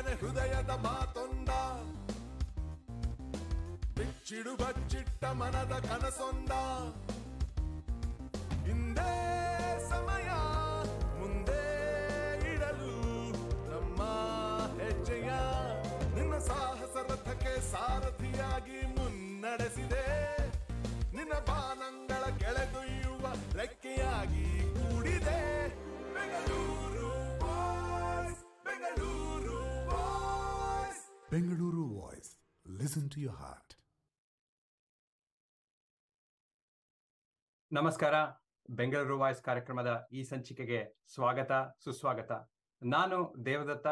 ಗೆಳೆಯನ ಹೃದಯದ ಮಾತೊಂದ, ಬಿಚ್ಚಿಡು ಬಚ್ಚಿಟ್ಟ ಮನದ ಕನಸೊಂದ. ಹಿಂದೆ ಸಮಯ ಮುಂದೆ ಇಡಲು ನಮ್ಮ ಹೆಜ್ಜೆಯ ನಿನ್ನ ಸಾಹಸ ರಥಕ್ಕೆ ಸಾರಥಿಯಾಗಿ ಮುನ್ನಡೆಸಿದೆ. ನಿನ್ನ ಬಾನಂಗಳ ಕೆಳೆದೊಯ್ಯುವ ರೆಕ್ಕೆಯಾಗಿ ಕೂಡಿದೆ. Bengaluru voice, Bengaluru voice, Bengaluru voice. Listen to your heart. ನಮಸ್ಕಾರ. ಬೆಂಗಳೂರು ವಾಯ್ಸ್ ಕಾರ್ಯಕ್ರಮದ ಈ ಸಂಚಿಕೆಗೆ ಸ್ವಾಗತ, ಸುಸ್ವಾಗತ. ನಾನು ದೇವದತ್ತ.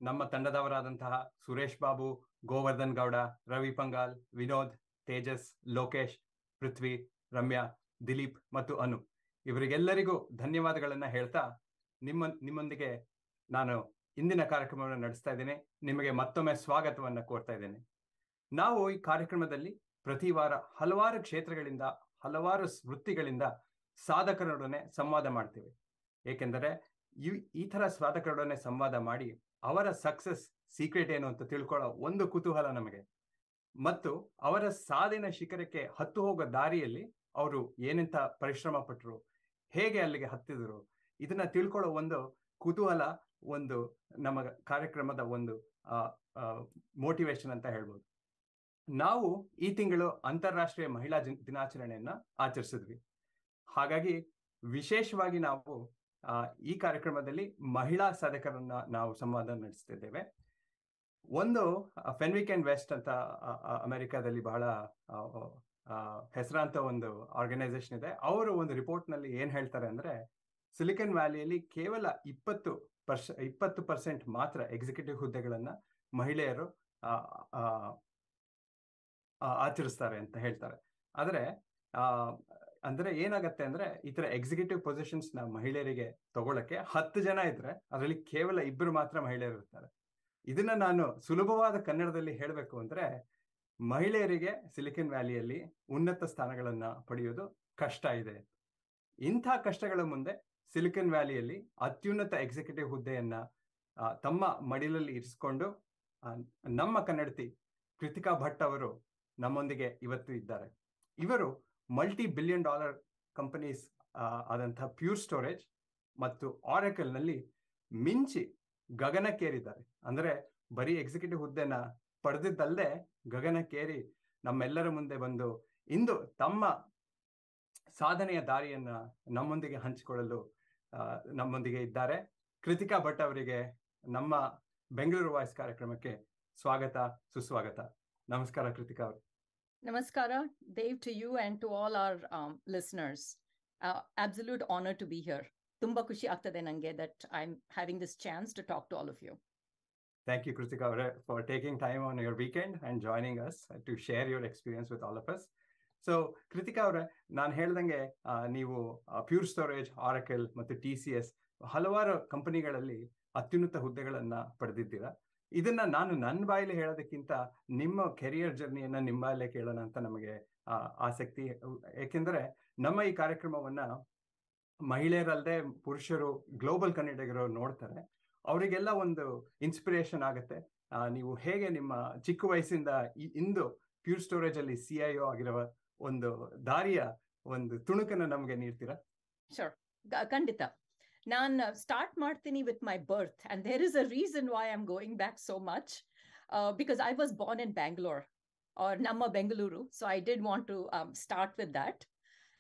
ನಮ್ಮ ತಂಡದವರಾದಂತಹ ಸುರೇಶ್ ಬಾಬು, ಗೋವರ್ಧನ್ ಗೌಡ, ರವಿ ಪಂಗಾಲ್, ವಿನೋದ್, ತೇಜಸ್, ಲೋಕೇಶ್, ಪೃಥ್ವಿ, ರಮ್ಯಾ, ದಿಲೀಪ್ ಮತ್ತು ಅನು, ಇವರಿಗೆಲ್ಲರಿಗೂ ಧನ್ಯವಾದಗಳನ್ನ ಹೇಳ್ತಾ ನಿಮ್ಮೊಂದಿಗೆ ನಾನು ಇಂದಿನ ಕಾರ್ಯಕ್ರಮವನ್ನು ನಡೆಸ್ತಾ ಇದ್ದೇನೆ. ನಿಮಗೆ ಮತ್ತೊಮ್ಮೆ ಸ್ವಾಗತವನ್ನ ಕೋರ್ತಾ ಇದ್ದೇನೆ. ನಾವು ಈ ಕಾರ್ಯಕ್ರಮದಲ್ಲಿ ಪ್ರತಿ ವಾರ ಹಲವಾರು ಕ್ಷೇತ್ರಗಳಿಂದ, ಹಲವಾರು ವೃತ್ತಿಗಳಿಂದ ಸಾಧಕರೊಡನೆ ಸಂವಾದ ಮಾಡ್ತೇವೆ. ಏಕೆಂದರೆ ಈ ತರ ಸಾಧಕರೊಡನೆ ಸಂವಾದ ಮಾಡಿ ಅವರ ಸಕ್ಸಸ್ ಸೀಕ್ರೆಟ್ ಏನು ಅಂತ ತಿಳ್ಕೊಳ್ಳೋ ಒಂದು ಕುತೂಹಲ ನಮಗೆ, ಮತ್ತು ಅವರ ಸಾಧನೆ ಶಿಖರಕ್ಕೆ ಹತ್ತು ಹೋಗೋ ದಾರಿಯಲ್ಲಿ ಅವರು ಏನೆಂತ ಪರಿಶ್ರಮ ಪಟ್ಟರು, ಹೇಗೆ ಅಲ್ಲಿಗೆ ಹತ್ತಿದ್ರು, ಇದನ್ನ ತಿಳ್ಕೊಳ್ಳೋ ಒಂದು ಕುತೂಹಲ, ಒಂದು ನಮ್ಮ ಕಾರ್ಯಕ್ರಮದ ಒಂದು ಮೋಟಿವೇಶನ್ ಅಂತ ಹೇಳ್ಬೋದು. ನಾವು ಈ ತಿಂಗಳು ಅಂತಾರಾಷ್ಟ್ರೀಯ ಮಹಿಳಾ ದಿನಾಚರಣೆಯನ್ನ ಆಚರಿಸಿದ್ವಿ. ಹಾಗಾಗಿ ವಿಶೇಷವಾಗಿ ನಾವು ಈ ಕಾರ್ಯಕ್ರಮದಲ್ಲಿ ಮಹಿಳಾ ಸಾಧಕರನ್ನ ನಾವು ಸಂವಾದ ನಡೆಸ್ತಿದ್ದೇವೆ. ಒಂದು ಫೆನ್ವಿಕ್ ಅಂಡ್ ವೆಸ್ಟ್ ಅಂತ ಅಮೆರಿಕಾದಲ್ಲಿ ಬಹಳ ಹೆಸರಾಂತ ಒಂದು ಆರ್ಗನೈಸೇಷನ್ ಇದೆ. ಅವರು ಒಂದು ರಿಪೋರ್ಟ್ ನಲ್ಲಿ ಏನ್ ಹೇಳ್ತಾರೆ ಅಂದ್ರೆ, ಸಿಲಿಕಾನ್ ವ್ಯಾಲಿಯಲ್ಲಿ ಕೇವಲ 20% ಮಾತ್ರ ಎಕ್ಸಿಕ್ಯೂಟಿವ್ ಹುದ್ದೆಗಳನ್ನ ಮಹಿಳೆಯರು ಆಚರಿಸ್ತಾರೆ ಅಂತ ಹೇಳ್ತಾರೆ. ಅಂದ್ರೆ ಏನಾಗತ್ತೆ ಅಂದ್ರೆ, ಈ ತರ ಎಕ್ಸಿಕ್ಯೂಟಿವ್ ಪೊಸಿಷನ್ಸ್ ನ ಮಹಿಳೆಯರಿಗೆ ತಗೊಳಕ್ಕೆ 10 ಜನ ಇದ್ರೆ ಅದರಲ್ಲಿ ಕೇವಲ 2 ಮಾತ್ರ ಮಹಿಳೆಯರು ಇರ್ತಾರೆ. ಇದನ್ನ ನಾನು ಸುಲಭವಾದ ಕನ್ನಡದಲ್ಲಿ ಹೇಳ್ಬೇಕು ಅಂದ್ರೆ, ಮಹಿಳೆಯರಿಗೆ ಸಿಲಿಕಾನ್ ವ್ಯಾಲಿಯಲ್ಲಿ ಉನ್ನತ ಸ್ಥಾನಗಳನ್ನ ಪಡೆಯೋದು ಕಷ್ಟ ಇದೆ. ಇಂಥ ಕಷ್ಟಗಳ ಮುಂದೆ ಸಿಲಿಕಾನ್ ವ್ಯಾಲಿಯಲ್ಲಿ ಅತ್ಯುನ್ನತ ಎಕ್ಸಿಕ್ಯೂಟಿವ್ ಹುದ್ದೆಯನ್ನ ತಮ್ಮ ಮಡಿಲಲ್ಲಿ ಇರಿಸಿಕೊಂಡು ನಮ್ಮ ಕನ್ನಡತಿ ಕೃತಿಕಾ ಭಟ್ ಅವರು ನಮ್ಮೊಂದಿಗೆ ಇವತ್ತು ಇದ್ದಾರೆ. ಇವರು $multi-billion ಕಂಪನೀಸ್ ಆದಂತಹ ಪ್ಯೂರ್ ಸ್ಟೋರೇಜ್ ಮತ್ತು ಆರೆಕಲ್ ನಲ್ಲಿ ಮಿಂಚಿ ಗಗನಕ್ಕೇರಿದ್ದಾರೆ. ಅಂದ್ರೆ ಬರೀ ಎಕ್ಸಿಕ್ಯೂಟಿವ್ ಹುದ್ದೆನ ಪಡೆದಿದ್ದಲ್ಲದೆ ಗಗನಕ್ಕೇರಿ ನಮ್ಮೆಲ್ಲರ ಮುಂದೆ ಬಂದು ಇಂದು ತಮ್ಮ ಸಾಧನೆಯ ದಾರಿಯನ್ನ ನಮ್ಮೊಂದಿಗೆ ಹಂಚಿಕೊಳ್ಳಲು ನಮ್ಮೊಂದಿಗೆ ಇದ್ದಾರೆ. ಕೃತಿಕಾ ಭಟ್ ಅವರಿಗೆ ನಮ್ಮ ಬೆಂಗಳೂರು ವಾಯ್ಸ್ ಕಾರ್ಯಕ್ರಮಕ್ಕೆ ಸ್ವಾಗತ, ಸುಸ್ವಾಗತ. ನಮಸ್ಕಾರ ಕೃತಿಕಾ ಅವರು. Namaskara, Dave, to you and to all our listeners. Absolute honor to be here. Tumba kushi agtade nange that I'm having this chance to talk to all of you. Thank you, Krithika, for taking time on your weekend and joining us to share your experience with all of us. So, Krithika, ನಾನು ಹೇಳ್ದಂಗೆ ನೀವು pure storage, ಆರಕೆಲ್ ಮತ್ತು TCS ಹಲವಾರು ಕಂಪನಿಗಳಲ್ಲಿ ಅತ್ಯುನ್ನತ ಹುದ್ದೆಗಳನ್ನ ಪಡೆದಿದ್ದೀರಾ. ಇದನ್ನ ನಾನು ನನ್ನ ಬಾಯಲ್ಲಿ ಹೇಳೋದಕ್ಕಿಂತ ನಿಮ್ಮ ಕೆರಿಯರ್ ಜರ್ನಿಯನ್ನ ನಿಮ್ಮ ಬಾಯಲ್ಲೇ ಕೇಳೋಣ ಅಂತ ನಮಗೆ ಆಸಕ್ತಿ. ಏಕೆಂದರೆ ನಮ್ಮ ಈ ಕಾರ್ಯಕ್ರಮವನ್ನ ಮಹಿಳೆಯರಲ್ಲದೆ ಪುರುಷರು, ಗ್ಲೋಬಲ್ ಕನ್ನಡಿಗರು ನೋಡ್ತಾರೆ. ಅವರಿಗೆಲ್ಲ ಒಂದು ಇನ್ಸ್ಪಿರೇಷನ್ ಆಗುತ್ತೆ. ನೀವು ಹೇಗೆ ನಿಮ್ಮ ಚಿಕ್ಕ ವಯಸ್ಸಿಂದ ಇಂದು ಪ್ಯೂರ್ ಸ್ಟೋರೇಜ್ ಅಲ್ಲಿ CIO ಆಗಿರುವ ಒಂದು ದಾರಿಯ ಒಂದು ತುಣುಕನ್ನು ನಮಗೆ ನೀಡ್ತೀರಾ? Sure, ಖಂಡಿತ. ನಾನು ಸ್ಟಾರ್ಟ್ ಮಾಡ್ತೀನಿ with my birth, and there is a reason why I'm going back so much, because I was born in Bangalore, or Namma Bengaluru, so I did want to start with that.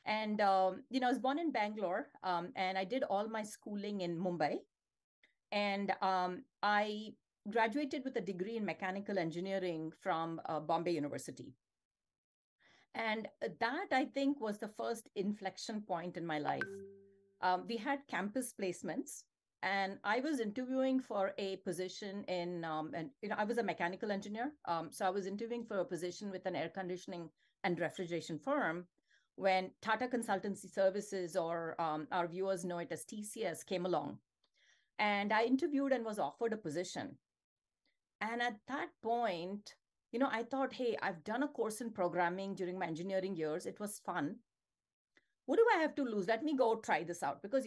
And I was born in Bangalore, and I did all my schooling in Mumbai, and I graduated with a degree in mechanical engineering from Bombay University. And that, I think, was the first inflection point in my life. We had campus placements, and I was interviewing for a position in, I was a mechanical engineer. So I was interviewing for a position with an air conditioning and refrigeration firm when Tata Consultancy Services, or our viewers know it as TCS, came along. And I interviewed and was offered a position. And at that point, I thought, hey, I've done a course in programming during my engineering years. It was fun. What do I have to lose? Let me go try this out. Because,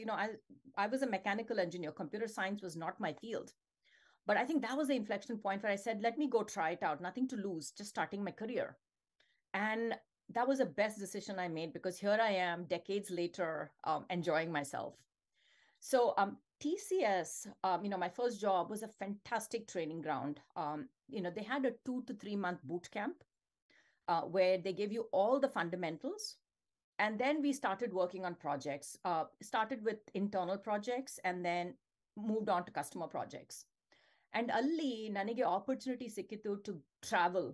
I was a mechanical engineer. Computer science was not my field. But I think that was the inflection point where I said, let me go try it out. Nothing to lose, just starting my career. And that was the best decision I made, because here I am decades later, enjoying myself. So TCS, my first job was a fantastic training ground. They had a 2 to 3 month boot camp where they gave you all the fundamentals. And then we started working on projects, started with internal projects and then moved on to customer projects. And ಅಲ್ಲಿ ನನಗೆ opportunity ಸಿಕ್ಕಿತು to travel.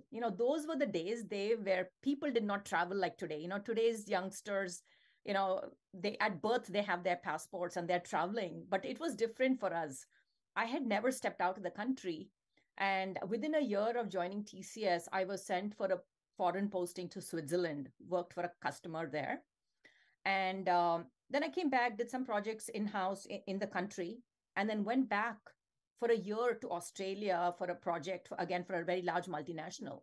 Those were the days where people did not travel like today. Today's youngsters, they at birth, they have their passports and they're traveling, but it was different for us. I had never stepped out of the country. And within a year of joining TCS, I was sent for a foreign posting to Switzerland, worked for a customer there. And then I came back, did some projects in-house in the country, and then went back for a year to Australia for a project, again, for a very large multinational.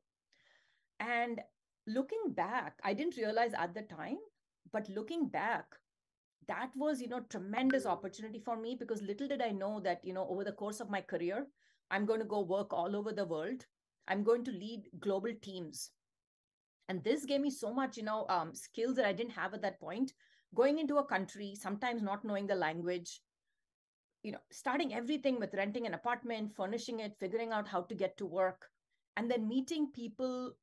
And looking back, I didn't realize at the time, but looking back, that was, tremendous opportunity for me, because little did I know that, over the course of my career, I'm going to go work all over the world. I'm going to lead global teams. And this gave me so much, skills that I didn't have at that point. Going into a country, sometimes not knowing the language, starting everything with renting an apartment, furnishing it, figuring out how to get to work, and then meeting people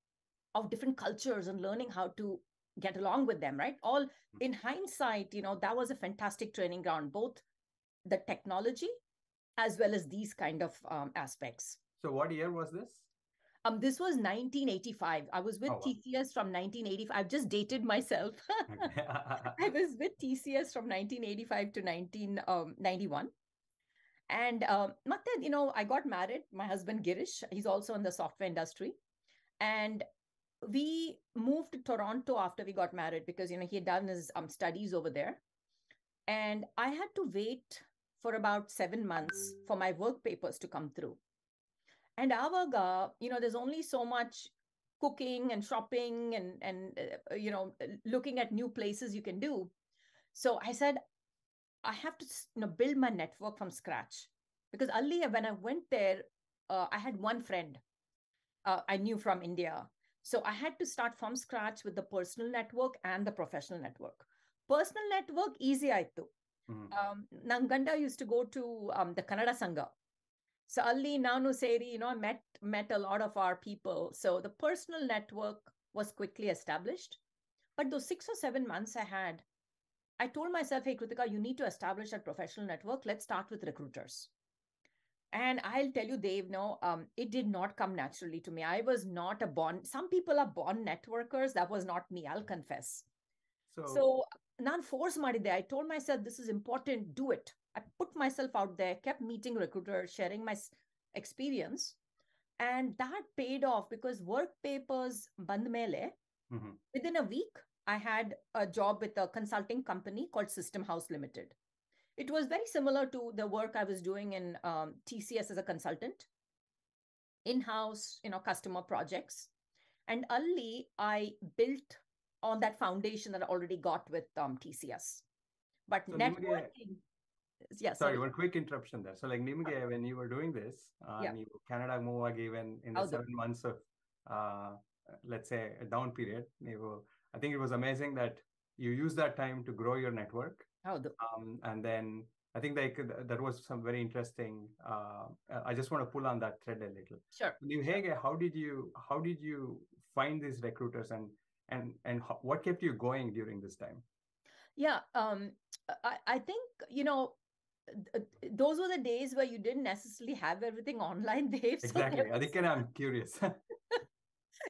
of different cultures and learning how to get along with them, right? All in hindsight, that was a fantastic training ground, both the technology as well as these kind of aspects. So what year was this? This was 1985. I was with TCS from 1985. I've just dated myself. I was with TCS from 1985 to 1991. And I got married. My husband, Girish, he's also in the software industry. And we moved to Toronto after we got married because, he had done his studies over there. And I had to wait for about 7 months for my work papers to come through. And aವಾಗ, there's only so much cooking and shopping and looking at new places you can do. So I said, I have to build my network from scratch, because earlier when I went there, I had one friend I knew from India. So I had to start from scratch with the personal network and the professional network. Personal network, easy aitu. Nanganda used to go to the Kannada Sangha. So Ali Nanu Seri, I met a lot of our people. So the personal network was quickly established. But those 6 or 7 months I told myself, hey, Krithika, you need to establish a professional network. Let's start with recruiters. And I'll tell you, Dave, it did not come naturally to me. I was not some people are born networkers. That was not me, I'll confess. So ನಾನು force ಮಾಡಿದ್ದೆ. I told myself, this is important, do it. I put myself out there, kept meeting recruiters, sharing my experience. And that paid off, because work papers bandmele, within a week, I had a job with a consulting company called System House Limited. It was very similar to the work I was doing in TCS as a consultant, in-house, customer projects. And Ali, I built on that foundation that I already got with TCS. But so networking... Sorry, one quick interruption there. So nimge, when you were doing this, you Canada move even in the 7 months of, let's say, a down period, I think it was amazing that you used that time to grow your network. And then I think that was some very interesting. I just want to pull on that thread a little. Sure. How did you find these recruiters and what kept you going during this time? Yeah, I think, those were the days where you didn't necessarily have everything online, Dave. Exactly. I think I'm curious.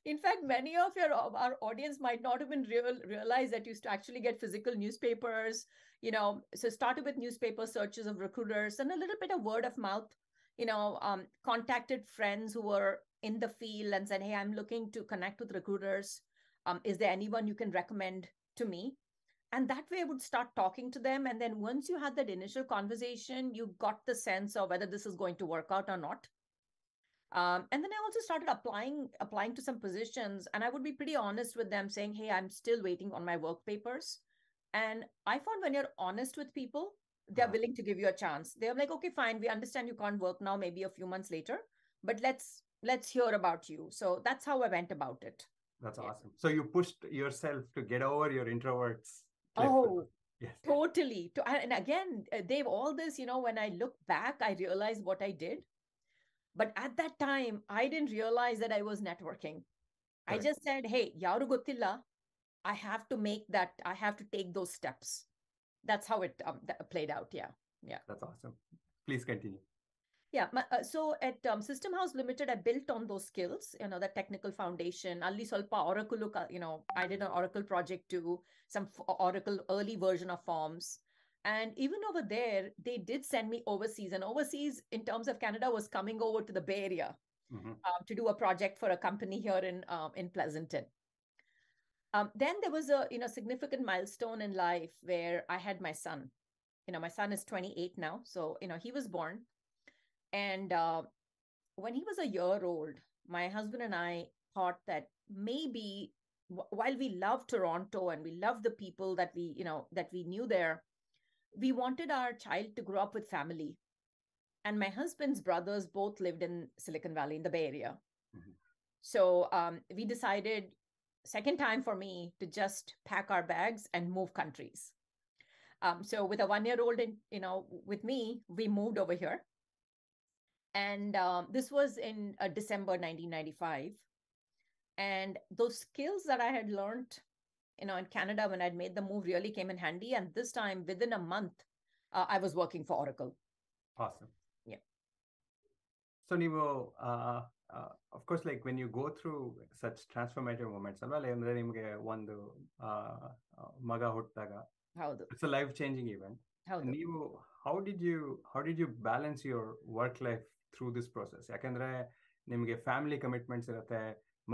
In fact, many of our audience might not even realize that you used to actually get physical newspapers, so started with newspaper searches of recruiters and a little bit of word of mouth, contacted friends who were in the field and said, hey, I'm looking to connect with recruiters. Is there anyone you can recommend to me? And that way I would start talking to them. And then once you had that initial conversation, you got the sense of whether this is going to work out or not. And then I also started applying to some positions. And I would be pretty honest with them saying, hey, I'm still waiting on my work papers. And I found when you're honest with people, they're Yeah. willing to give you a chance. They're like, okay, fine, we understand you can't work now, maybe a few months later, but let's hear about you. So that's how I went about it. That's Yeah. awesome. So you pushed yourself to get over your introverts cliff. Oh, Yes. totally. And again, Dave, all this, when I look back, I realize what I did. But at that time, I didn't realize that I was networking. I Correct. just said, hey, yaru gottilla, I have to I have to take those steps. That's how it played out. Yeah. Yeah. That's awesome. Please continue. Yeah. So at System House Limited, I built on those skills, the technical foundation. Alli solpa Oracle, I did an Oracle project too, some Oracle early version of forms. And even over there, they did send me overseas. And overseas, in terms of Canada, was coming over to the Bay Area to do a project for a company here in Pleasanton. Then there was a significant milestone in life where I had my son. My son is 28 now, so he was born. And when he was a year old, my husband and I thought that maybe while we love Toronto and we love the people that we knew there, we wanted our child to grow up with family. And my husband's brothers both lived in Silicon Valley in the Bay Area. So we decided, second time for me, to just pack our bags and move countries. So with a 1-year-old, with me, we moved over here. And this was in December 1995. And those skills that I had learned, in Canada when I'd made the move really came in handy. And this time, within a month, I was working for Oracle. Awesome. Yeah. So ನೀವು of course, like when you go through such transformative moments, ಅಲ್ವಾ ಅಂದ್ರೆ ನಿಮಗೆ ಒಂದು ಮಗ ಹುಟ್ಟಿದಾಗ it's a life changing event. ನೀವು how did you balance your work life through this process? ಯಾಕಂದ್ರೆ ನಿಮಗೆ ಫ್ಯಾಮಿಲಿ ಕಮಿಟ್ಮೆಂಟ್ಸ್ ಇರುತ್ತೆ,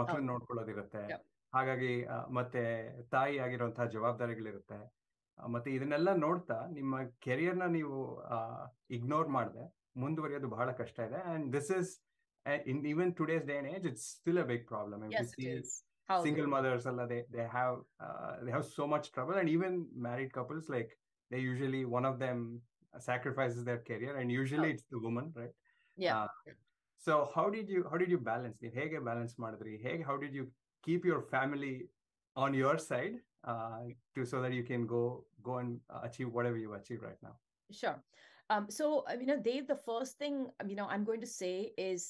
ಮಕ್ಕಳನ್ನ ನೋಡ್ಕೊಳ್ಳೋದಿರುತ್ತೆ, ಹಾಗಾಗಿ ಮತ್ತೆ ತಾಯಿ ಆಗಿರುವಂತಹ ಜವಾಬ್ದಾರಿಗಳಿರುತ್ತೆ. ಮತ್ತೆ ಇದನ್ನೆಲ್ಲ ನೋಡ್ತಾ ನಿಮ್ಮ ಕೆರಿಯರ್ನ ನೀವು ಇಗ್ನೋರ್ ಮಾಡದೆ ಮುಂದುವರಿಯೋದು ಬಹಳ ಕಷ್ಟ ಇದೆ. And this is in even today's day and age, it's still a big problem. And yes, it is. Single mothers, they have so much trouble. And even married couples, like they usually, one of them sacrifices their career, and usually it's the woman, right? Yeah. So how did you balance? ಹೇಗೆ balance ಮಾಡಿದ್ರಿ? How did you keep your family on your side so that you can go and achieve whatever you achieve right now? Sure. So, Dave, the first thing, I'm going to say is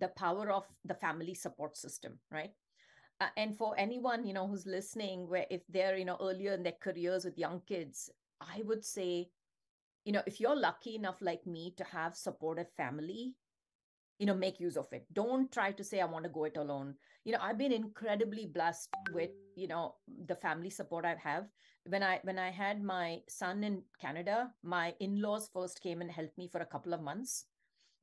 the power of the family support system, right? And for anyone, who's listening, where if they're, earlier in their careers with young kids, I would say, if you're lucky enough like me to have supportive family, make use of it. Don't try to say, I want to go it alone. I've been incredibly blessed with, the family support I have. When I had my son in Canada, my in-laws first came and helped me for a couple of months.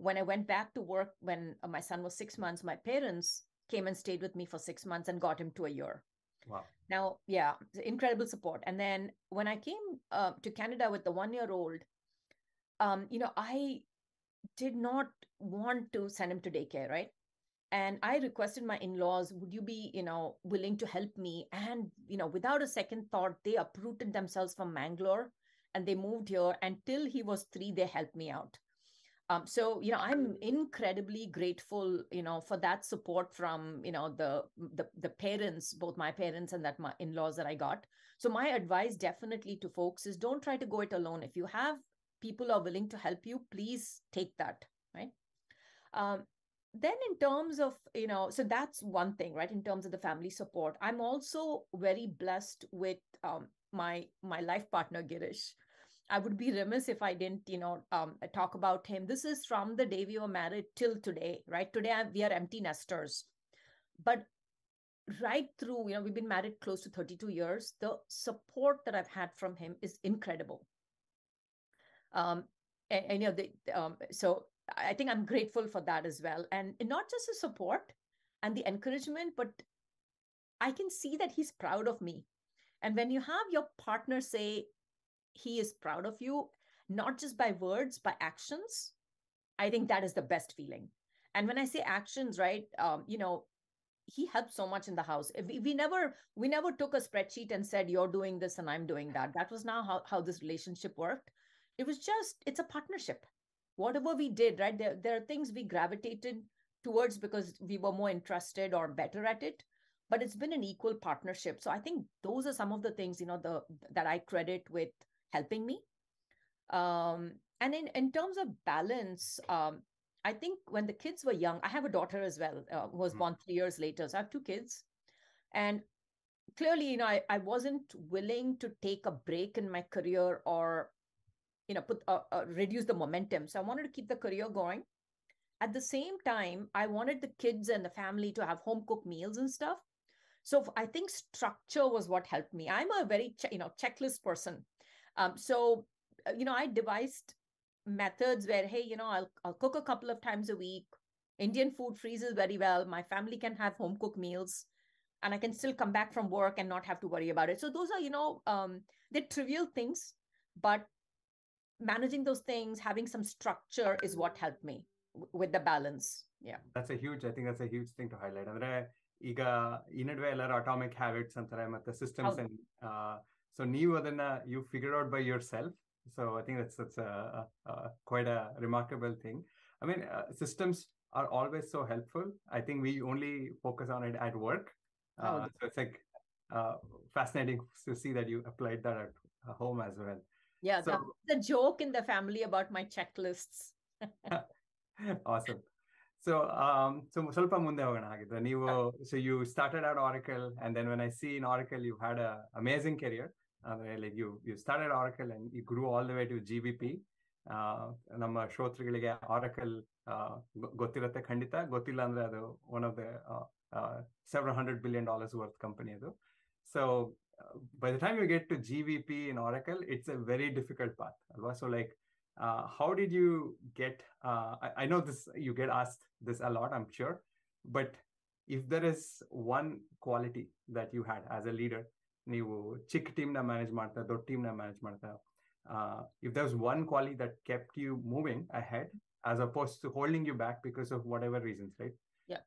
When I went back to work, when my son was 6 months, my parents came and stayed with me for 6 months and got him to a year. Wow. Now, yeah, incredible support. And then when I came to Canada with the 1-year-old, I did not want to send him to daycare, right? And I requested my in-laws, would you be, willing to help me? And, without a second thought, they uprooted themselves from Mangalore and they moved here. Until he was 3, they helped me out. So, I'm incredibly grateful, for that support from, the parents, both my parents and my in-laws that I got. So my advice definitely to folks is don't try to go it alone. If you have people are willing to help you, please take that, right? Then in terms of, so that's one thing, right? In terms of the family support, I'm also very blessed with my life partner, Girish. I would be remiss if I didn't, talk about him. This is from the day we were married till today, right? Today we are empty nesters. But right through, we've been married close to 32 years. The support that I've had from him is incredible. So I think I'm grateful for that as well. And not just the support and the encouragement, but I can see that he's proud of me. And when you have your partner say he is proud of you, not just by words, by actions, I think that is the best feeling. And when I say actions, right, he helped so much in the house. We never took a spreadsheet and said, you're doing this and I'm doing that. That was not how this relationship worked. it was just, it's a partnership. Whatever we did, right? There are things we gravitated towards because we were more interested or better at it, but it's been an equal partnership. So I think those are some of the things, that I credit with helping me. And in terms of balance, I think when the kids were young, I have a daughter as well, who was born 3 years later. So I have two kids. And clearly, I wasn't willing to take a break in my career or, reduce the momentum. So I wanted to keep the career going. At the same time, I wanted the kids and the family to have home cooked meals and stuff. So I think structure was what helped me. I'm a very, checklist person. I devised methods where, hey, I'll cook a couple of times a week. Indian food freezes very well. My family can have home cooked meals, and I can still come back from work and not have to worry about it. So those are, they're trivial things, but managing those things, having some structure is what helped me with the balance. Yeah. I think that's a huge thing to highlight. ಅಂದ್ರೆ ಈಗ ಈ ನಡುವೆ ಎಲ್ಲರೂ atomic habits ಅಂತಾರೆ ಮತ್ತೆ systems and so ನೀವು ಅದನ್ನ you figured out by yourself. So I think that's quite a remarkable thing. I mean, systems are always so helpful. I think we only focus on it at work. So it's like fascinating to see that you applied that at home as well. Yeah, so, the joke in the family about my checklists. Awesome. So ಸ್ವಲ್ಪ ಮುಂದೆ ಹೋಗೋಣ ಹಾಗಿದ್ರೆ. ನೀವು so you started at Oracle, and then when I see in Oracle you had a amazing career. Like you started Oracle and you grew all the way to GBP. ನಮ್ಮ ಶ್ರೋತೃಗಳಿಗೆ Oracle ಗೊತ್ತಿರುತ್ತೆ ಖಂಡಿತ. ಗೊತ್ತಿಲ್ಲ ಅಂದ್ರೆ ಅದು one of the several $100 billion worth company ಅದು. So by the time you get to GVP in Oracle, it's a very difficult path. So like how did you get I know this, you get asked this a lot, I'm sure, but if there is one quality that you had as a leader, ನೀವು ಚಿಕ್ಕ ಟೀಮ್ನ manage ಮಾಡ್ತಾ ದೊಡ್ಡ ಟೀಮ್ನ manage ಮಾಡ್ತಾ, if there's one quality that kept you moving ahead as opposed to holding you back because of whatever reasons, right? Yeah.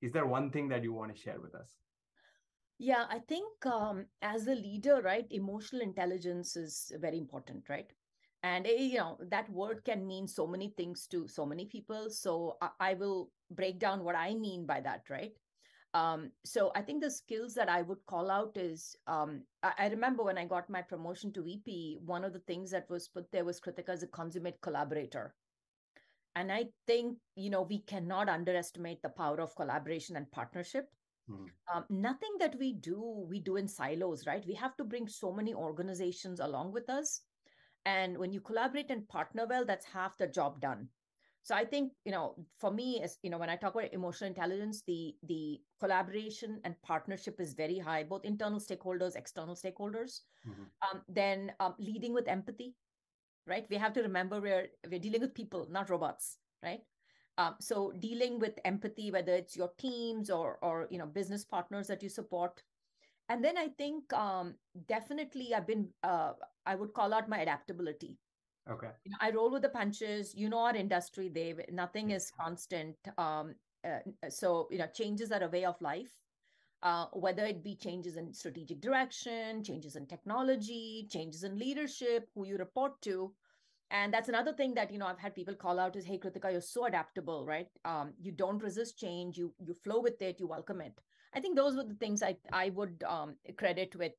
Is there one thing that you want to share with us? Yeah, I think as a leader, right, emotional intelligence is very important, right? And that word can mean so many things to so many people. So I will break down what I mean by that, right? So I think the skills that I would call out is, I remember when I got my promotion to VP, one of the things that was put there was Krithika as a consummate collaborator. And I think, we cannot underestimate the power of collaboration and partnership. Nothing that we do in silos, right? We have to bring so many organizations along with us. And when you collaborate and partner well, that's half the job done. So I think, for me, as when I talk about emotional intelligence, the collaboration and partnership is very high, both internal stakeholders, external stakeholders. Then leading with empathy, right? We have to remember we're dealing with people, not robots, right? So dealing with empathy, whether it's your teams or business partners that you support. And then I think definitely I would call out my adaptability. Okay. I roll with the punches. Our industry, nothing is constant. So changes are a way of life. Whether it be changes in strategic direction, changes in technology, changes in leadership, who you report to. And that's another thing that, I've had people call out is, hey, Krithika, you're so adaptable, right? You don't resist change. You flow with it. You welcome it. I think those were the things I would credit with,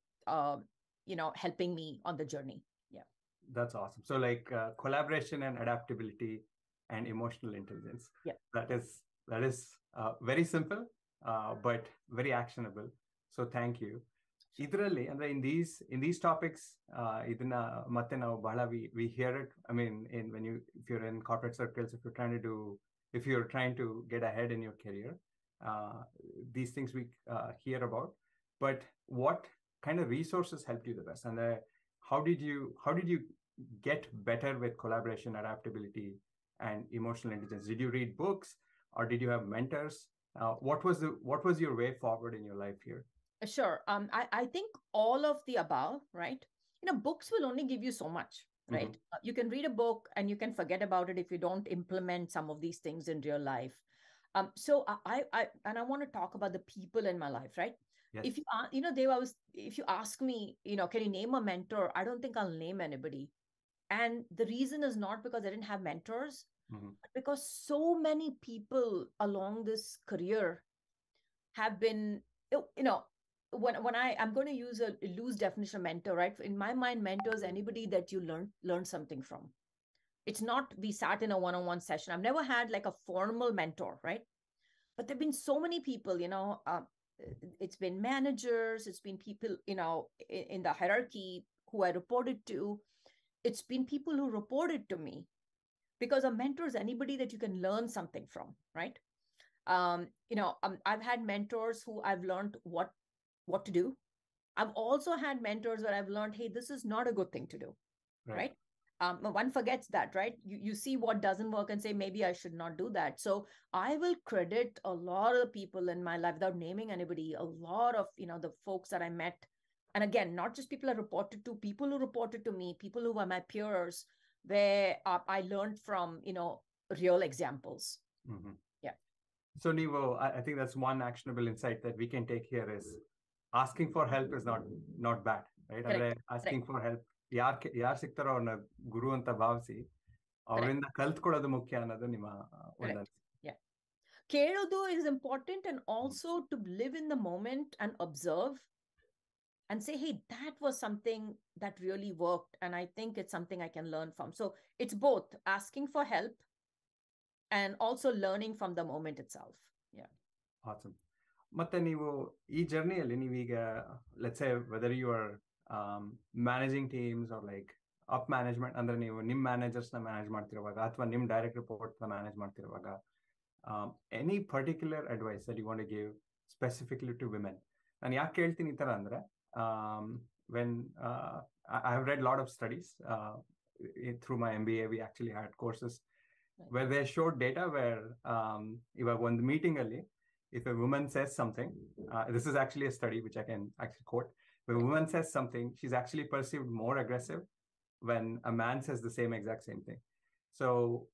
helping me on the journey. Yeah. That's awesome. So like collaboration and adaptability and emotional intelligence. Yeah. That is very simple, but very actionable. So thank you. ಇದರಲ್ಲಿ ಅಂದ್ರೆ in these topics ಇದನ್ನ ಮತ್ತೆ ನಾವು ಬಹಳ we hear it. I mean, if you're in corporate circles, if you're trying to get ahead in your career, these things we hear about. But what kind of resources helped you the best, and how did you get better with collaboration, adaptability, and emotional intelligence? Did you read books, or did you have mentors? What was your way forward in your life here? Sure. I think all of the above, right? Books will only give you so much, right? You can read a book and you can forget about it if you don't implement some of these things in real life. So I want to talk about the people in my life, right? Yes. If you if you ask me, can you name a mentor? I don't think I'll name anybody. And the reason is not because I didn't have mentors, Mhm. but because so many people along this career have been, when I'm going to use a loose definition of mentor, right? In my mind, mentor is anybody that you learn something from. It's not we sat in a one-on-one session. I've never had like a formal mentor, right? But there've been so many people, it's been managers, it's been people, in the hierarchy who I reported to. It's been people who reported to me, because a mentor is anybody that you can learn something from, right? I've had mentors who I've learned what to do. I've also had mentors where I've learned, hey, this is not a good thing to do, right? One forgets that, right? You see what doesn't work and say, maybe I should not do that. So I will credit a lot of people in my life, without naming anybody, a lot of, the folks that I met. And again, not just people I reported to, people who reported to me, people who were my peers, where I learned from, real examples. Mhm. Yeah. So Nevo, I think that's one actionable insight that we can take here is asking for help is not bad, right? Correct. ಅಂದ್ರೆ asking for help ಯಾರ್ ಸಿಗ್ತಾರೋ ಅವ್ರನ್ನ ಗುರು ಅಂತ ಭಾವಿಸಿ ಅವರಿಂದ ಕಲ್ತ್ಕೊಳ್ಳೋದು ಮುಖ್ಯ ಅನ್ನೋದು ನಿಮ್ಮ ಒಂದು Yeah. ಕೇಳೋದು is important, and also to live in the moment and observe and say, hey, that was something that really worked, and I think it's something I can learn from. So it's both asking for help and also learning from the moment itself. Yeah. Awesome. ಮತ್ತೆ ನೀವು ಈ ಜರ್ನಿಯಲ್ಲಿ ನೀವೀಗ let's say whether you are managing teams are like up management ಅಂದ್ರೆ ನೀವು ನಿಮ್ಮ ಮ್ಯಾನೇಜರ್ಸ್ನ manage ಮಾಡ್ತಿರುವಾಗ ಅಥವಾ ನಿಮ್ಮ ಡೈರೆಕ್ಟ್ ರಿಪೋರ್ಟ್ನ ಮ್ಯಾನೇಜ್ ಮಾಡ್ತಿರುವಾಗ any particular advice that you want to give specifically to women. ನಾನು ಯಾಕೆ ಕೇಳ್ತೀನಿ ಈ ಥರ ಅಂದರೆ when I have read lot of studies through my MBA we actually had courses where they showed data where ಇವಾಗ ಒಂದು ಮೀಟಿಂಗಲ್ಲಿ if a woman says something, this is actually a study which I can actually quote. If a woman says something, she's actually perceived more aggressive when a man says the exact same thing. So,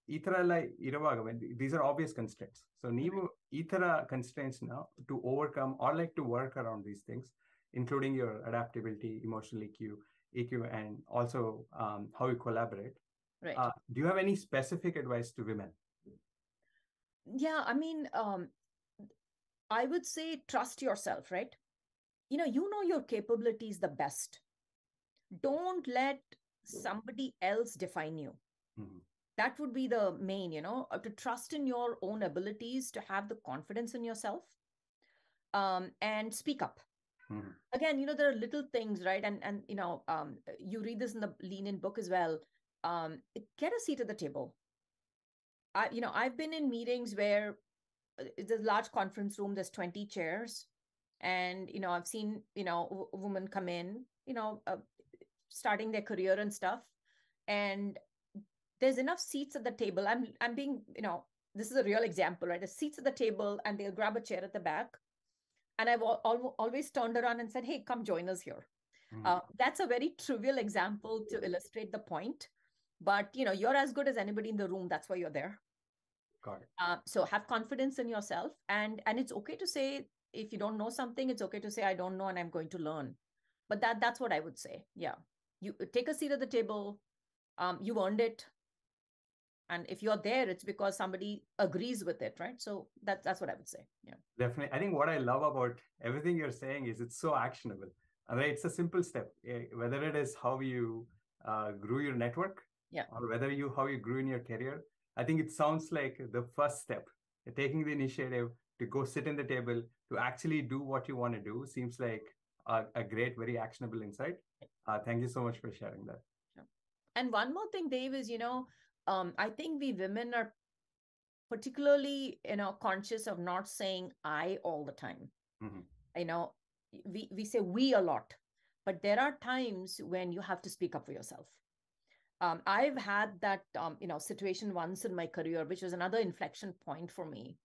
these are obvious constraints. So, ನೀವು ಈ ಥರ constraints now to overcome or like to work around these things, including your adaptability, emotional EQ, and also how you collaborate. Right. Do you have any specific advice to women? Yeah, I mean, I would say trust yourself, right? You know your capabilities the best. Don't let somebody else define you. Mm-hmm. That would be the main, to trust in your own abilities, to have the confidence in yourself, and speak up. Mm-hmm. Again, there are little things, right? And you read this in the Lean In book as well. Get a seat at the table. I've been in meetings where there's a large conference room, there's 20 chairs, and I've seen women come in, starting their career and stuff, and there's enough seats at the table. I'm being, this is a real example, right? There's seats at the table, and they'll grab a chair at the back, and I've always turned around and said, hey, come join us here. Mm-hmm. That's a very trivial example to illustrate the point, but you're as good as anybody in the room. That's why you're there. Got it. So have confidence in yourself, and it's okay to say, if you don't know something, it's okay to say, I don't know and I'm going to learn. But that's what I would say. Yeah. You take a seat at the table. You've earned it. And if you're there, it's because somebody agrees with it, right? So that's what I would say. Yeah. Definitely. I think what I love about everything you're saying is it's so actionable. I mean, it's a simple step, whether it is how you grew your network, Yeah, or whether how you grew in your career. I think it sounds like the first step, taking the initiative to go sit in the table, to actually do what you want to do, seems like a great, very actionable insight. Thank you so much for sharing that. sure. And one more thing, Dave, is, I think we women are particularly, conscious of not saying I all the time. Mm-hmm. We say we a lot, but there are times when you have to speak up for yourself. I've had that, situation once in my career, which was another inflection point for me,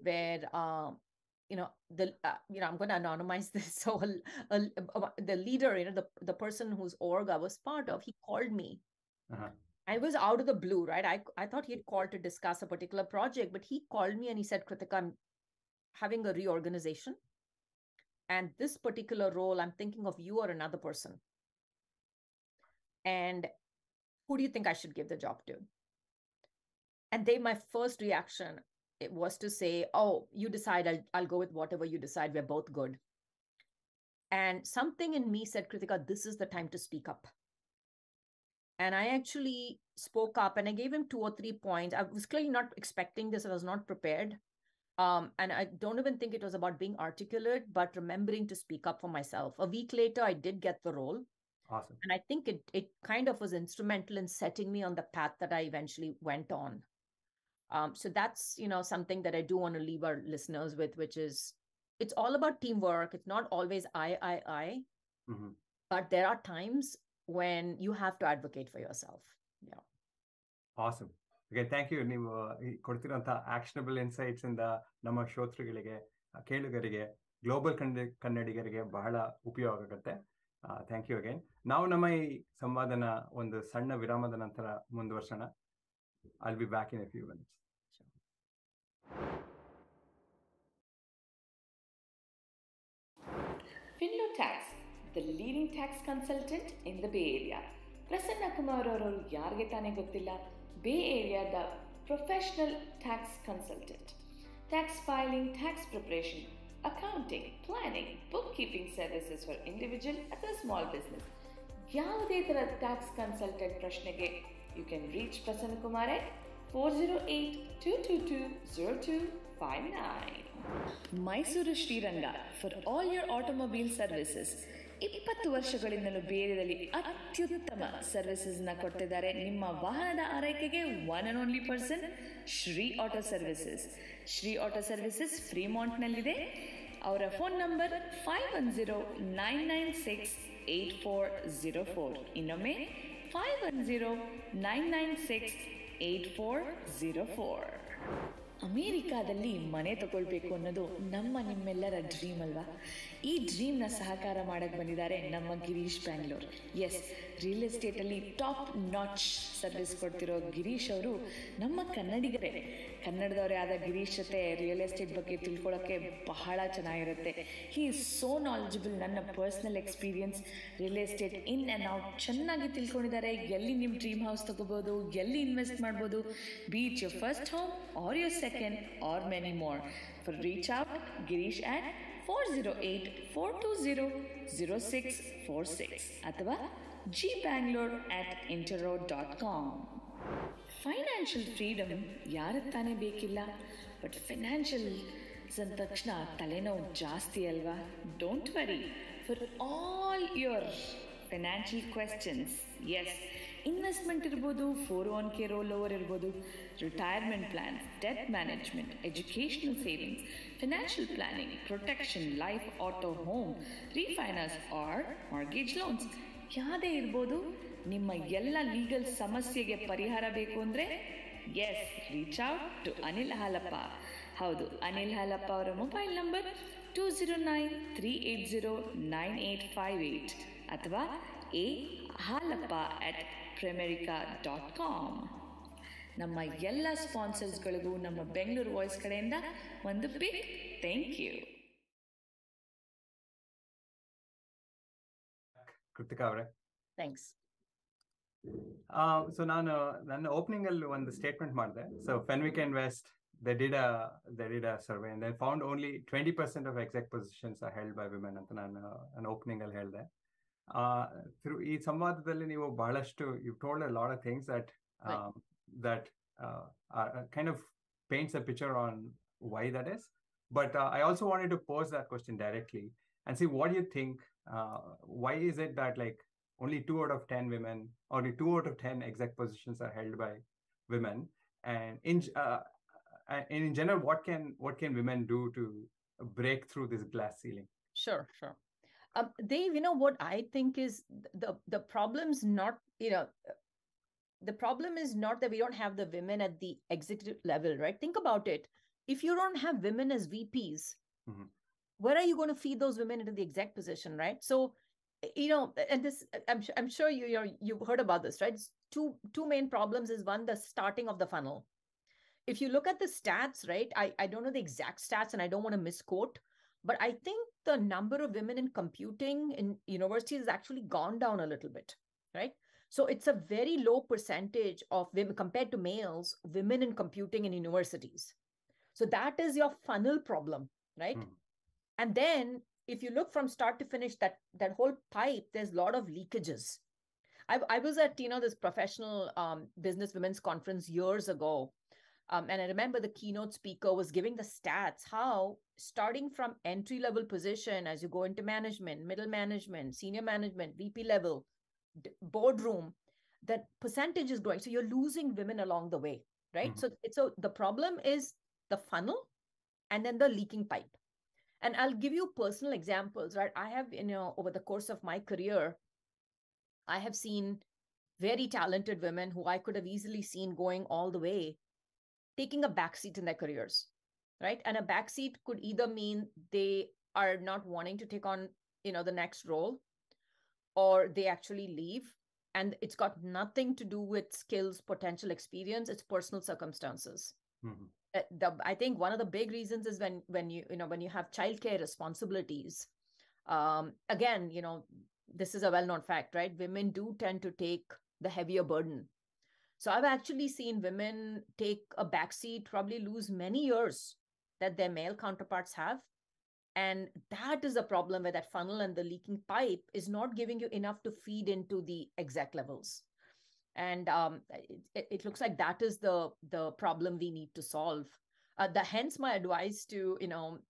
where, I'm going to anonymize this. So the leader, the person whose org I was part of, he called me. Uh-huh. I was out of the blue, right? I thought he'd called to discuss a particular project, but he called me and he said, Krithika, I'm having a reorganization. And this particular role, I'm thinking of you or another person. And who do you think I should give the job to? And my first reaction, it was to say, oh, you decide, I'll go with whatever you decide. We're both good. And something in me said, Krithika, this is the time to speak up. And I actually spoke up and I gave him 2 or 3 points. I was clearly not expecting this. I was not prepared. And I don't even think it was about being articulate, but remembering to speak up for myself. A week later, I did get the role. Awesome. And I think it kind of was instrumental in setting me on the path that I eventually went on. So that's, something that I do want to leave our listeners with, which is, it's all about teamwork. It's not always I. Mm-hmm. But there are times when you have to advocate for yourself. Yeah. Awesome. Okay, thank you. ನೀವು ಕೊಡ್ತಿರೋಂಥ actionable insights ಇಂದ ನಮ್ಮ ಶ್ರೋತೃಗಳಿಗೆ, ಕೇಳುಗರಿಗೆ, global ಕನ್ನಡಿಗರಿಗೆ ಬಹಳ ಉಪಯೋಗ ಆಗುತ್ತೆ. Thank you again. ನಾವು ನಮ್ಮ ಈ ಸಂವಾದನ ಒಂದು ಸಣ್ಣ ವಿರಾಮದ ನಂತರ ಮುಂದುವರ್ಸೋಣ. I'll be back in a few minutes. Finlo Tax, the leading tax consultant in the Bay Area. Prasanna Kumar ಅವರು ಯಾರಿಗೆ ತಾನೇ ಗೊತ್ತಿಲ್ಲ, ಬೇ ಏರಿಯಾದ professional tax consultant. Tax filing, tax preparation, accounting, planning, book keeping services for individual ಅಥವಾ small business. ಯಾವುದೇ ಥರ tax consultant ಪ್ರಶ್ನೆಗೆ you can reach Prasanna Kumar at 408-222-0259. Mysuru Sriranga for all your automobile services. 20 ವರ್ಷಗಳಿಂದಲೂ ಬೇರೆಯಲ್ಲಿ ಅತ್ಯುತ್ತಮ ಸರ್ವಿಸಸ್ನ ಕೊಡ್ತಿದ್ದಾರೆ. ನಿಮ್ಮ ವಾಹನದ ಆರೈಕೆಗೆ one and only person Shri auto services. Shri auto services ಫ್ರೀಮಾಂಟ್ನಲ್ಲಿದೆ. ಅವರ ಫೋನ್ ನಂಬರ್ 510-996-8404. ಇನ್ನೊಮ್ಮೆ 510-996-8404. ಅಮೇರಿಕಾದಲ್ಲಿ ಮನೆ ತಗೊಳ್ಬೇಕು ಅನ್ನೋದು ನಿಮ್ಮೆಲ್ಲರ ಡ್ರೀಮ್ ಅಲ್ವಾ? ಈ ಡ್ರೀಮ್ನ ಸಹಕಾರ ಮಾಡಕ್ಕೆ ಬಂದಿದ್ದಾರೆ ನಮ್ಮ ಗಿರೀಶ್ ಬ್ಯಾಂಗ್ಳೂರ್. ಎಸ್, ರಿಯಲ್ ಎಸ್ಟೇಟಲ್ಲಿ ಟಾಪ್ ನಾಚ್ ಸರ್ವಿಸ್ ಕೊಡ್ತಿರೋ ಗಿರೀಶ್ ಅವರು ನಮ್ಮ ಕನ್ನಡಿಗರೇ. ಕನ್ನಡದವರೇ ಆದ ಗಿರೀಶ್ ಜೊತೆ ರಿಯಲ್ ಎಸ್ಟೇಟ್ ಬಗ್ಗೆ ತಿಳ್ಕೊಳ್ಳೋಕ್ಕೆ ಬಹಳ ಚೆನ್ನಾಗಿರುತ್ತೆ. He is so knowledgeable. ನನ್ನ personal experience, real estate in and out ಚೆನ್ನಾಗಿ ತಿಳ್ಕೊಂಡಿದ್ದಾರೆ. ಎಲ್ಲಿ ನಿಮ್ಮ ಡ್ರೀಮ್ ಹೌಸ್ ತಗೋಬೋದು, ಎಲ್ಲಿ ಇನ್ವೆಸ್ಟ್ ಮಾಡ್ಬೋದು, beat your first home or your second or many more. For reach out Girish at 408-420-0646 ಅಥವಾ gbangalore@intero.com. ಫೈನಾನ್ಷಿಯಲ್ ಫ್ರೀಡಮ್ ಯಾರಿಗೆ ತಾನೇ ಬೇಕಿಲ್ಲ? ಬಟ್ ಫೈನಾನ್ಷಿಯಲ್ಸ್ ಅಂದ ತಕ್ಷಣ ತಲೆನೋವು ಜಾಸ್ತಿ ಅಲ್ವಾ? Don't worry, for all your financial questions, yes, investment ಇರ್ಬೋದು, 401k ರೋಲ್ ಓವರ್ ಇರ್ಬೋದು, retirement plans, debt management, educational savings, financial planning, protection, life, auto, home, refinance or mortgage loans, ಯಾವುದೇ ಇರ್ಬೋದು. ನಿಮ್ಮ ಎಲ್ಲ ಲೀಗಲ್ ಸಮಸ್ಯೆಗೆ ಪರಿಹಾರ ಬೇಕು ಅಂದರೆ yes, reach out to Anil Halappa. ಹೌದು, ಅನಿಲ್ ಹಾಲಪ್ಪ ಅವರ ಮೊಬೈಲ್ ನಂಬರ್ 209-380-9858 ಅಥವಾ halappa@primerica.com. ನಮ್ಮ ಎಲ್ಲ ಸ್ಪಾನ್ಸರ್ಸ್ಗಳಿಗೂ ನಮ್ಮ ಬೆಂಗಳೂರು ವಾಯ್ಸ್ ಕಡೆಯಿಂದ ಒಂದು ಬಿಗ್ ಥ್ಯಾಂಕ್ ಯು. ಕೃತಿಕಾ ಅವರೇ, ಥ್ಯಾಂಕ್ಸ್. ಸೊ ನಾನು ನನ್ನ ಓಪನಿಂಗ್ ಅಲ್ಲಿ ಒಂದು ಸ್ಟೇಟ್ಮೆಂಟ್ ಮಾಡಿದೆ. So Fenwick invest they did a survey and they found only 20% of exec positions are held by women ಅಂತ ನಾನು ಓಪನಿಂಗ್ ಅಲ್ಲಿ ಹೇಳಿದೆ. ಥ್ರೂ ಈ ಸಂವಾದದಲ್ಲಿ ನೀವು ಬಹಳಷ್ಟು you told a lot of things that kind of paints a picture on why that is. But I also wanted to pose that question directly and see what do you think, why is it that like only 2 out of 10 women, only 2 out of 10 exec positions are held by women, and in general, what can women do to break through this glass ceiling? Sure. Dave, what I think is the problem's not, the problem is not that we don't have the women at the executive level, right? Think about it. If you don't have women as VPs, Mm-hmm. where are you going to feed those women into the exec position, right? So, and this, I'm sure you've heard about this, right? It's two main problems is one, the starting of the funnel. If you look at the stats, right, I don't know the exact stats and I don't want to misquote, but I think the number of women in computing in universities has actually gone down a little bit, right? So it's a very low percentage of women compared to males, women in computing in universities. So that is your funnel problem, right? And then if you look from start to finish, that whole pipe, there's a lot of leakages. I was at, this professional business women's conference years ago. And I remember the keynote speaker was giving the stats, how starting from entry level position, as you go into management, middle management, senior management, VP level, boardroom, that percentage is growing. So you're losing women along the way, right? So the problem is the funnel and then the leaking pipe. And I'll give you personal examples, right? I have, over the course of my career, I have seen very talented women who I could have easily seen going all the way, taking a backseat in their careers, right? And a backseat could either mean they are not wanting to take on, the next role, or they actually leave. And it's got nothing to do with skills, potential experience. It's personal circumstances. I think one of the big reasons is when you have childcare responsibilities. Again, this is a well-known fact, right? Women do tend to take the heavier burden. So I've actually seen women take a backseat, probably lose many years that their male counterparts have. And that is a problem, where that funnel and the leaking pipe is not giving you enough to feed into the exec levels. And it looks like that is the problem we need to solve. Hence my advice to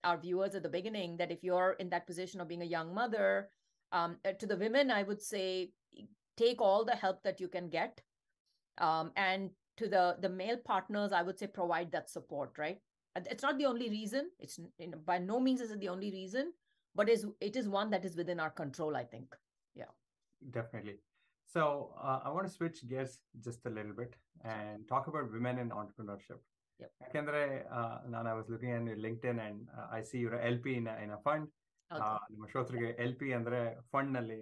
our viewers at the beginning, that if you're in that position of being a young mother, to the women, I would say, take all the help that you can get. And to the male partners, I would say, provide that support, right? It's not the only reason. It's by no means is it the only reason, but it is one that is within our control, I think. Yeah. Definitely. So I want to switch gears just a little bit and talk about women in entrepreneurship. Yep. Now I was looking at your LinkedIn and I see you're a LP in a fund. ನಿಮ್ಮ ಶ್ರೋತೃಗೆ LP ಅಂದ್ರೆ fund ನಲ್ಲಿ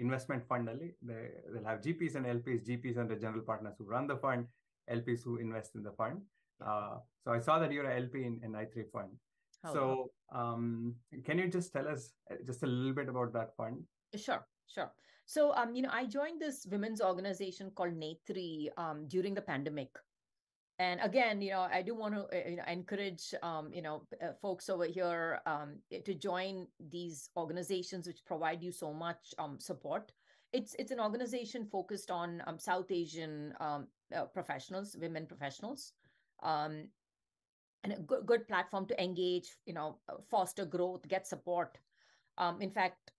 investment fund ನಲ್ಲಿ they'll have GPs and LPs. GPs and the general partners who run the fund, LPs who invest in the fund. So I saw that you're a LP in I3 fund. So can you just tell us just a little bit about that fund? Sure. So, I joined this women's organization called Netri during the pandemic. And again, I do want to encourage, folks over here to join these organizations which provide you so much support. It's an organization focused on South Asian professionals, women professionals, and a good platform to engage, foster growth, get support. In fact,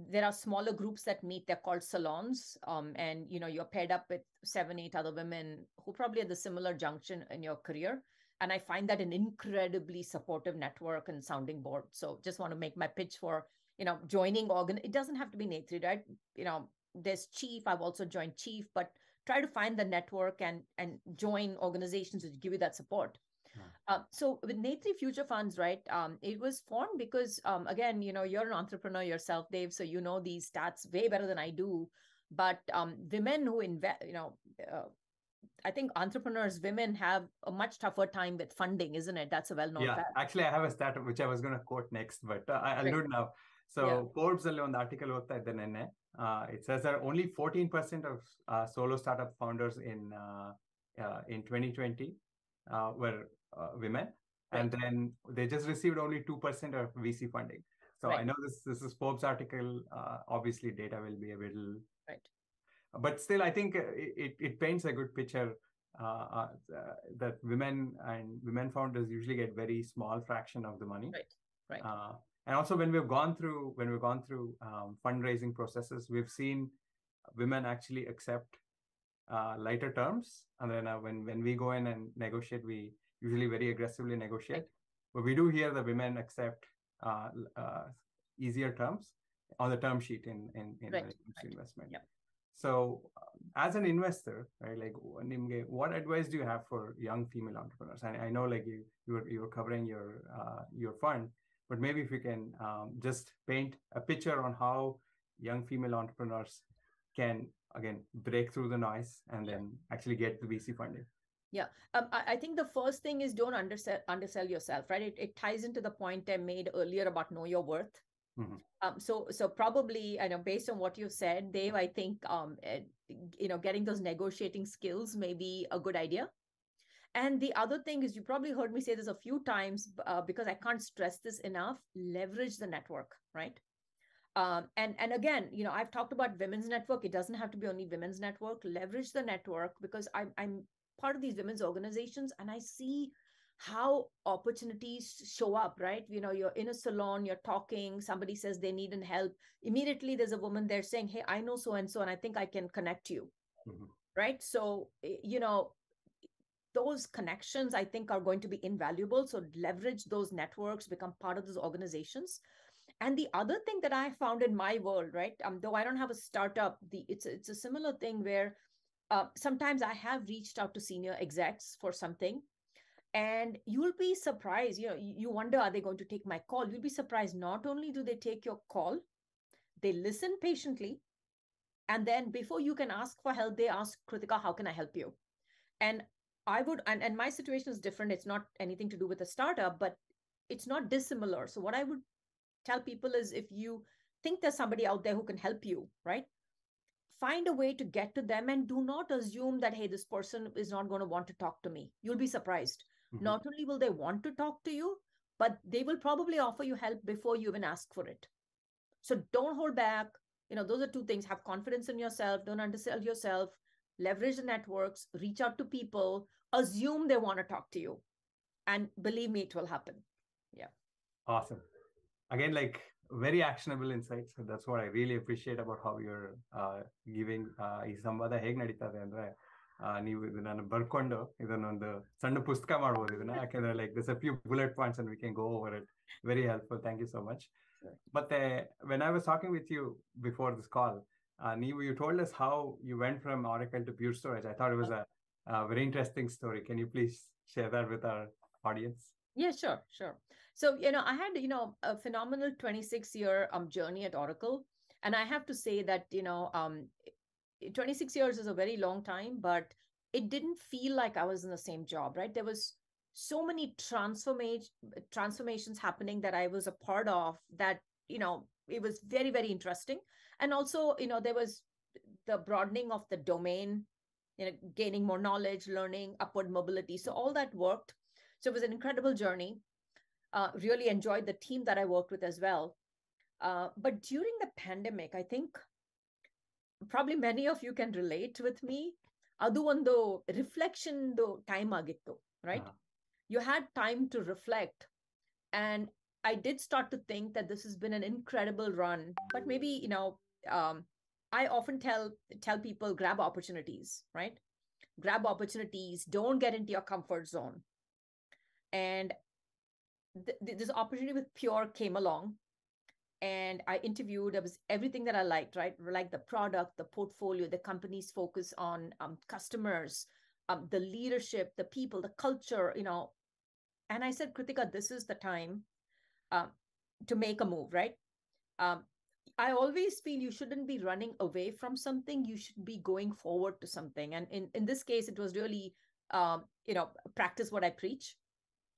there are smaller groups that meet. They're called salons, and you're paired up with 7-8 other women who probably at the similar junction in your career. And I find that an incredibly supportive network and sounding board. So just want to make my pitch for joining it doesn't have to be Netri, right? There's Chief. I've also joined Chief, but try to find the network and join organizations which give you that support. So with Netri Future Funds, right, it was formed because, again, you're an entrepreneur yourself, Dave, so you know these stats way better than I do. But women who invest, I think entrepreneurs, women have a much tougher time with funding, isn't it? That's a well-known fact. Actually, I have a stat which I was going to quote next, but I'll do it now. So Forbes alli ಒಂದು article ಓದ್ತಾ ಇದ್ದೆ ನೆನ್ನೆ. It says that only 14% of solo startup founders in 2020 were women, and then they just received only 2% of VC funding. So I know this is Forbes article. Obviously, data will be a little but still, I think it paints a good picture that women founders usually get very small fraction of the money. Right. And also, when we've gone through fundraising processes, we've seen women actually accept lighter terms, and then when we go in and negotiate, we usually very aggressively negotiate. But we do hear the women accept easier terms on the term sheet in investment. So as an investor, right, like what advice do you have for young female entrepreneurs? And I know like you were covering your fund, but maybe if you can just paint a picture on how young female entrepreneurs can again break through the noise and then actually get the VC funding. Yeah, I think the first thing is don't undersell yourself, right? It ties into the point I made earlier about know your worth. So probably, I know, based on what you've said, Dave, I think getting those negotiating skills may be a good idea. And the other thing is, you probably heard me say this a few times, because I can't stress this enough: leverage the network, right? And again, I've talked about women's network. It doesn't have to be only women's network. Leverage the network, because I'm part of these women's organizations, and I see how opportunities show up, right? You're in a salon, you're talking, somebody says they need help. Immediately there's a woman there saying, hey, I know so and so, and I think I can connect you. Right? So, those connections, I think, are going to be invaluable. So leverage those networks, become part of those organizations. And the other thing that I found in my world, right, though I don't have a startup, it's a similar thing where sometimes I have reached out to senior execs for something, and you'll be surprised. You wonder, are they going to take my call? You'll be surprised. Not only do they take your call, they listen patiently, and then before you can ask for help, they ask, Krithika, how can I help you? And I would, and my situation is different. It's not anything to do with a startup, but it's not dissimilar. So what I would tell people is, if you think there's somebody out there who can help you, right, find a way to get to them, and do not assume that, hey, this person is not going to want to talk to me. You'll be surprised. Not only will they want to talk to you, but they will probably offer you help before you even ask for it. So don't hold back. Those are two things. Have confidence in yourself. Don't undersell yourself. Leverage the networks. Reach out to people. Assume they want to talk to you. And believe me, it will happen. Yeah. Awesome. Again, like, very actionable insights. That's what I really appreciate about how you're giving. ಈ ಸಂವಾದ ಹೇಗೆ ನಡೀತದೆ ಅಂದ್ರೆ, ನೀವು ಇದನ್ನ ಬರ್ಕೊಂಡು ಇದನ್ನೊಂದು ಸಣ್ಣ ಪುಸ್ತಕ ಮಾಡ್ಬೋದು ಇದನ್ನ, ಯಾಕಂದ್ರೆ like this a few bullet points and we can go over it. Very helpful. Thank you so much. ಮತ್ತೆ when I was talking with you before this call, you told us how you went from Oracle to Pure Storage. I thought it was a very interesting story. Can you please share that with our audience? Yeah, sure. So, I had, a phenomenal 26-year journey at Oracle. And I have to say that, 26 years is a very long time, but it didn't feel like I was in the same job, right? There was so many transformations happening that I was a part of, that, it was very, very interesting. And also, there was the broadening of the domain, gaining more knowledge, learning, upward mobility. So all that worked. So it was an incredible journey. Really enjoyed the team that I worked with as well. But during the pandemic, I think probably many of you can relate with me. Adu ondo reflection do time agittu, right? You had time to reflect. And I did start to think that this has been an incredible run. But maybe, I often tell people, grab opportunities, right? Grab opportunities. Don't get into your comfort zone. And this opportunity with Pure came along, and I interviewed. It was everything that I liked, right? Like the product, the portfolio, the company's focus on customers, the leadership, the people, the culture, And I said, Krithika, this is the time to make a move, right? I always feel you shouldn't be running away from something. You should be going forward to something. And in this case, it was really, practice what I preach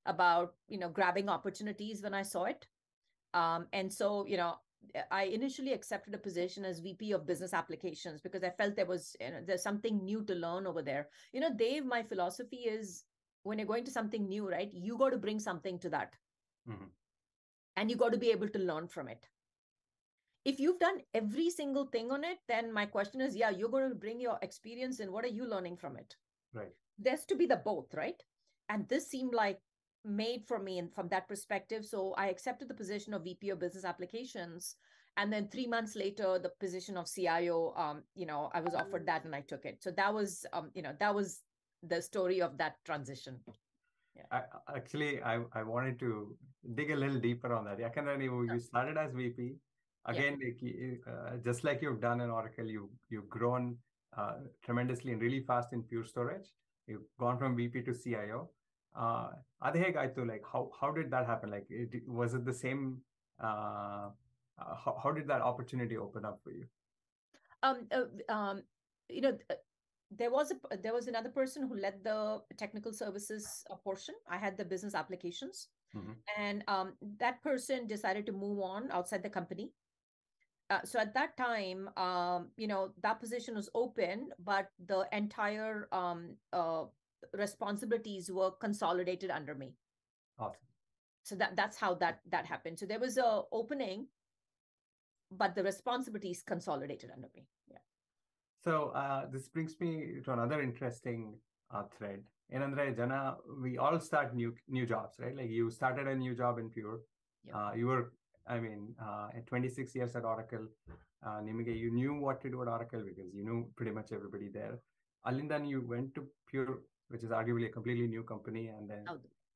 about, grabbing opportunities when I saw it. And so, I initially accepted a position as VP of Business Applications, because I felt there's something new to learn over there. Dave, my philosophy is, when you're going to something new, right, you got to bring something to that. And you got to be able to learn from it. If you've done every single thing on it, then my question is, yeah, you're going to bring your experience in. What are you learning from it? Right. There's to be the both, right? And this seemed like made for me, and from that perspective. So I accepted the position of VP of Business Applications. And then 3 months later, the position of CIO, I was offered that, and I took it. So that was the story of that transition. Yeah. I wanted to dig a little deeper on that. You started as VP. Again, just like you've done in Oracle, you've grown tremendously and really fast in Pure Storage. You've gone from VP to CIO. Like, how did that happen? Like, was it the same? How did that opportunity open up for you? There was another person who led the technical services portion. I had the business applications. And that person decided to move on outside the company. So at that time, that position was open, but the entire responsibilities were consolidated under me. Awesome. So that's how that happened. So there was a opening, but the responsibilities consolidated under me. Yeah. So this brings me to another interesting thread. Enandre Jana, we all start new jobs, right? Like you started a new job in Pure. Yep. You were, at 26 years at Oracle. You knew what to do at Oracle because you knew pretty much everybody there. Alindan, you went to Pure, which is arguably a completely new company, and then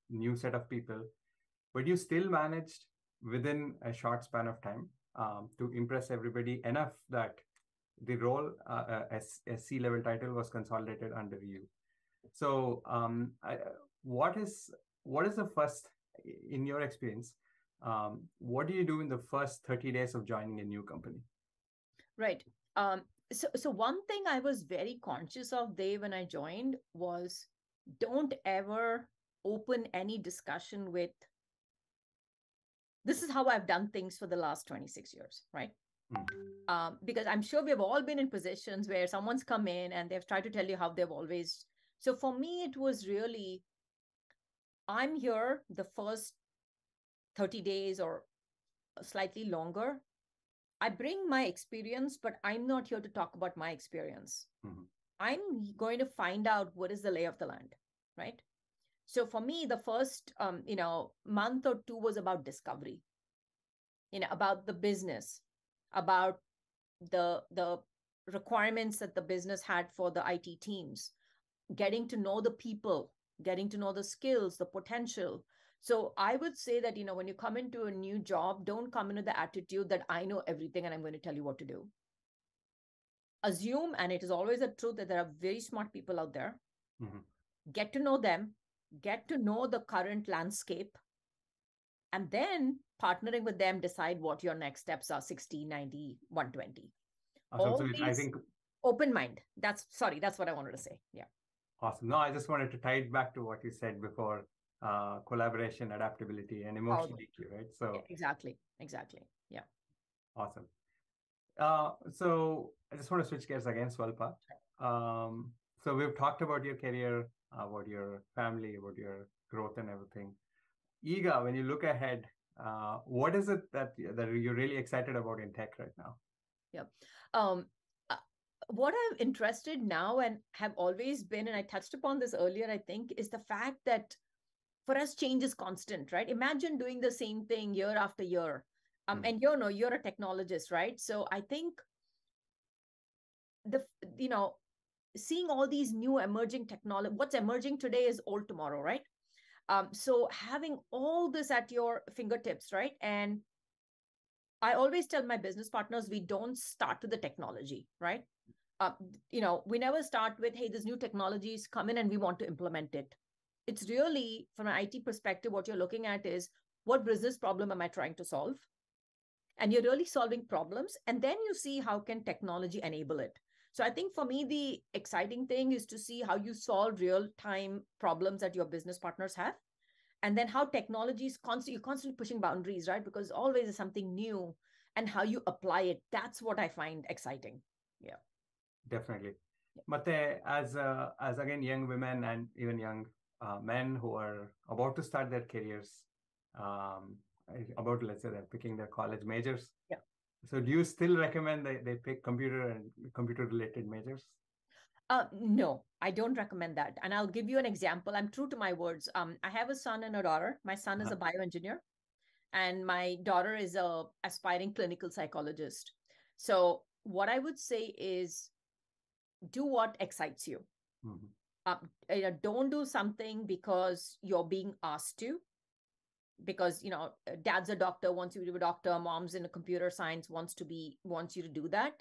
new set of people. But you still managed within a short span of time to impress everybody enough that the role as C-level title was consolidated under you. So what is the first, in your experience, what do you do in the first 30 days of joining a new company? Right. So one thing I was very conscious of, Dave, when I joined was don't ever open any discussion with, this is how I've done things for the last 26 years, right? Because I'm sure we've all been in positions where someone's come in and they've tried to tell you how they've always. So for me, it was really, I'm here the first 30 days or slightly longer. I bring my experience, but I'm not here to talk about my experience. I'm going to find out what is the lay of the land, right? So for me, the first, month or two was about discovery, about the business, about the requirements that the business had for the IT teams, getting to know the people, getting to know the skills, the potential. So I would say that, when you come into a new job, don't come into the attitude that I know everything and I'm going to tell you what to do. Assume, and it is always a truth, that there are very smart people out there. Get to know them, get to know the current landscape, and then partnering with them, decide what your next steps are, 60, 90, 120. Awesome. So I think open mind. That's what I wanted to say. Yeah. Awesome. No, I just wanted to tie it back to what you said before, collaboration, adaptability, and emotional EQ, right? So exactly. Yeah. Awesome. So I just want to switch gears again, Swalpa. So we've talked about your career, about your family, about your growth and everything. Iga, when you look ahead, what is it that you're really excited about in tech right now? Yeah. What I'm interested now and have always been, and I touched upon this earlier, I think, is the fact that for us, change is constant, right? Imagine doing the same thing year after year. And you're a technologist, right? So I think seeing all these new emerging technology, what's emerging today is old tomorrow, right? So having all this at your fingertips, right? And I always tell my business partners, we don't start with the technology, right? We never start with, hey, this new technologies come in and we want to implement it. It's really, from an IT perspective, what you're looking at is, what business problem am I trying to solve? And you're really solving problems. And then you see how can technology enable it. So I think for me, the exciting thing is to see how you solve real-time problems that your business partners have. And then how technology is constantly pushing boundaries, right? Because always is something new, and how you apply it. That's what I find exciting. Yeah. Definitely. Matte, as again, young women and even young men who are about to start their careers, let's say they're picking their college majors. Yeah. So do you still recommend they pick computer and computer-related majors? No, I don't recommend that. And I'll give you an example. I'm true to my words. I have a son and a daughter. My son is a bioengineer, and my daughter is a aspiring clinical psychologist. So what I would say is, do what excites you. Don't do something because you're being asked to. Because dad's a doctor, wants you to be a doctor. Mom's in a computer science, wants you to do that.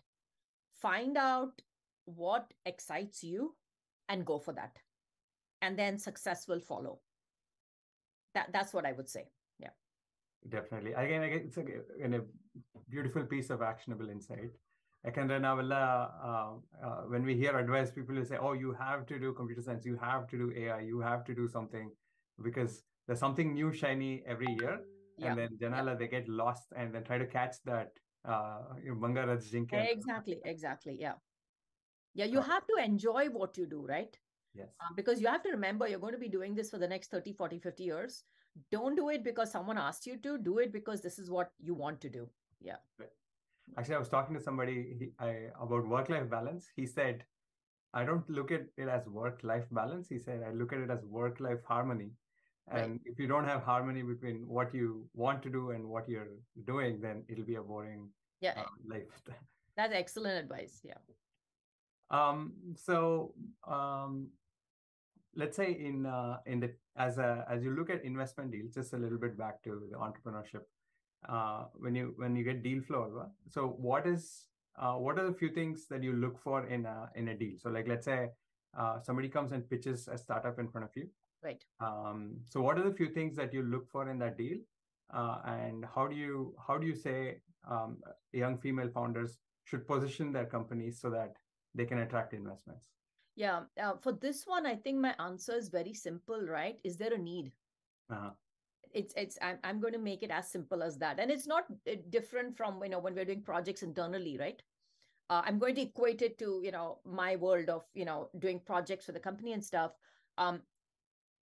Find out what excites you and go for that, and then success will follow. That's what I would say. Yeah, definitely. Again, it's a beautiful piece of actionable insight. Yakandre naವೆಲ್ಲ when we hear advice, people will say, oh, you have to do computer science, you have to do AI, you have to do something, because there's something new shiny every year, Yeah. and then Janala they get lost and then try to catch that Bangaraj Jinke. Exactly. Yeah, you have to enjoy what you do, right? Yes. Because you have to remember you're going to be doing this for the next 30, 40, 50 years. Don't do it because someone asked you to. Do it because this is what you want to do. Yeah. Right. Actually, I was talking to somebody about work-life balance. He said, I don't look at it as work-life balance. He said, I look at it as work-life harmony. And Right. if you don't have harmony between what you want to do and what you're doing, then it'll be a boring life. That's excellent advice. Yeah. So let's say in the as you look at investment deals, just a little bit back to the entrepreneurship. When you get deal flow, so what are the few things that you look for in a deal? So like let's say somebody comes and pitches a startup in front of you. Right. So what are the few things that you look for in that deal, and how do you say young female founders should position their companies so that they can attract investments? Yeah. For this one, I think my answer is very simple, right? Is there a need? I'm going to make it as simple as that. And it's not different from, when we're doing projects internally, right? I'm going to equate it to, my world of, doing projects for the company and stuff.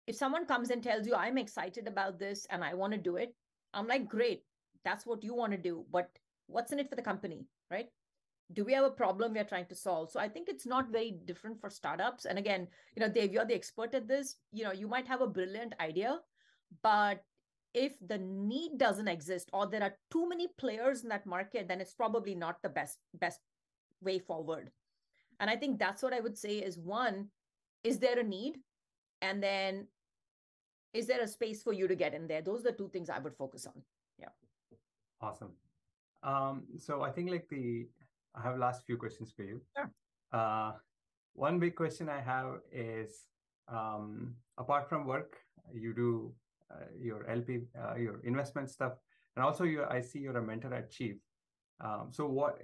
If someone comes and tells you, I'm excited about this and I want to do it, I'm like, great, that's what you want to do. But what's in it for the company, right? Do we have a problem we are trying to solve? So I think it's not very different for startups. And again, Dave, you're the expert at this. You might have a brilliant idea, but if the need doesn't exist or there are too many players in that market, then it's probably not the best way forward. And I think that's what I would say is, one, is there a need? And then is there a space for you to get in there? Those are the two things I would focus on. Yeah. Awesome. So I think I have last few questions for you. Sure. One big question I have is, apart from work, you do your LP, your investment stuff, and also I see you're a mentor at Chief. So what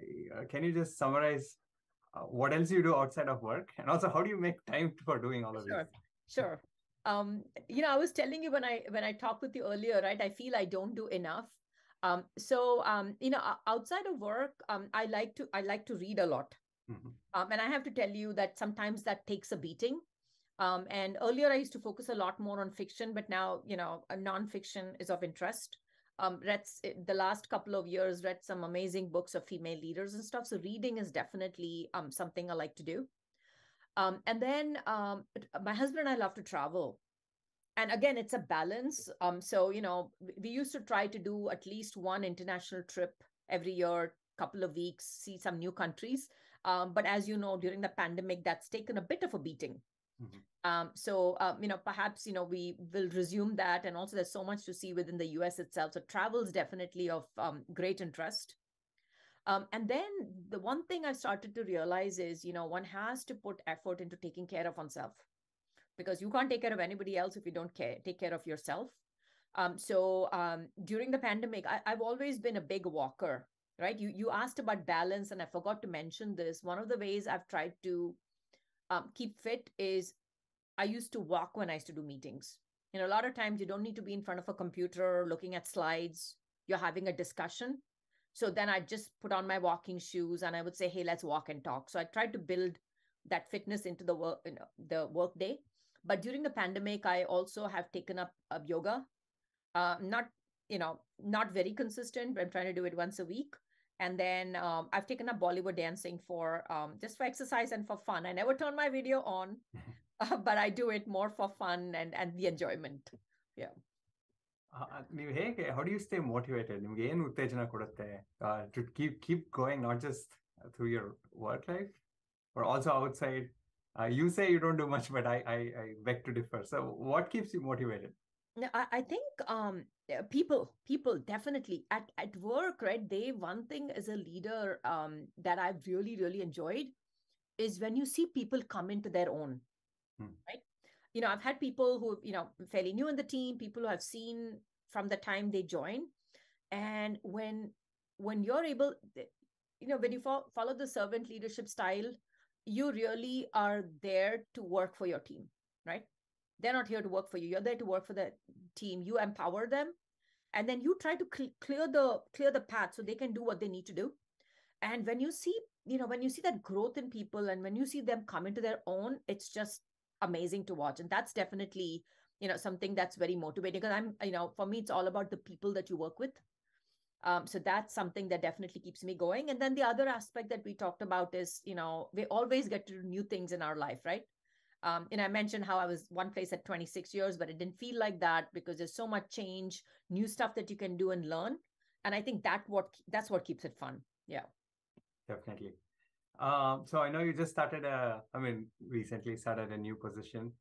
can you just summarize what else you do outside of work, and also how do you make time for doing all of this? Sure. I was telling you when I talked with you earlier, right? I feel I don't do enough. Outside of work, I like to read a lot. Mm-hmm. And I have to tell you that sometimes that takes a beating. And earlier I used to focus a lot more on fiction, but now, nonfiction is of interest. The last couple of years, read some amazing books of female leaders and stuff. So reading is definitely something I like to do. And then my husband and I love to travel. And again, it's a balance. So, we used to try to do at least one international trip every year, couple of weeks, see some new countries. But as you know, during the pandemic, that's taken a bit of a beating. Mm-hmm. Perhaps, we will resume that. And also there's so much to see within the US itself. So travel is definitely of great interest. And then the one thing I've started to realize is, one has to put effort into taking care of oneself, because you can't take care of anybody else if you don't take care of yourself. During the pandemic, I've always been a big walker, right? You asked about balance, and I forgot to mention this. One of the ways I've tried to keep fit is I used to walk when I used to do meetings. A lot of times you don't need to be in front of a computer looking at slides. You're having a discussion. So then I just put on my walking shoes and I would say, hey, let's walk and talk. So I tried to build that fitness into the work day. But during the pandemic, I also have taken up yoga. Not very consistent, but I'm trying to do it once a week. And then I've taken up Bollywood dancing for just for exercise and for fun. I never turn my video on, but I do it more for fun and the enjoyment. Yeah. How do you stay motivated? To keep going, not just through your work life, but also outside? You say you don't do much, but I beg to differ. So what keeps you motivated? I think people definitely at work, right? One thing as a leader that I've really, really enjoyed is when you see people come into their own, right? I've had people who, fairly new in the team, people who I've seen from the time they join. And when you're able, when you follow the servant leadership style, you really are there to work for your team, right? They're not here to work for you. You're there to work for the team. You empower them, and then you try to clear the path so they can do what they need to do. And when you see, when you see that growth in people, and when you see them come into their own, it's just amazing to watch. And that's definitely, something that's very motivating, because for me, it's all about the people that you work with. So that's something that definitely keeps me going. And then the other aspect that we talked about is, we always get to do new things in our life, right? And I mentioned how I was one place at 26 years, but it didn't feel like that, because there's so much change, new stuff that you can do and learn. And I think that's what keeps it fun. Yeah. Definitely. So I know you just recently started a new position,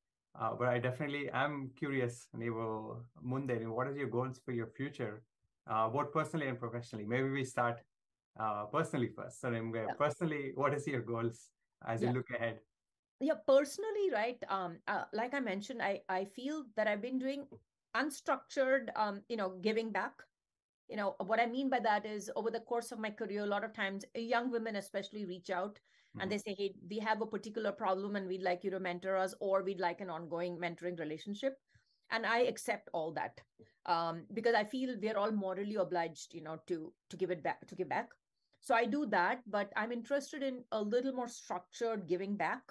but I definitely am curious, what is your goals for your future, both personally and professionally? Maybe we start personally first. So personally, what is your goals as you look ahead? Yeah, personally, right? Like I mentioned, I feel that I've been doing unstructured, giving back. What I mean by that is, over the course of my career, a lot of times young women especially reach out and they say, hey, we have a particular problem and we'd like you to mentor us, or we'd like an ongoing mentoring relationship. And I accept all that, because I feel we're all morally obliged, to give back. So I do that, but I'm interested in a little more structured giving back.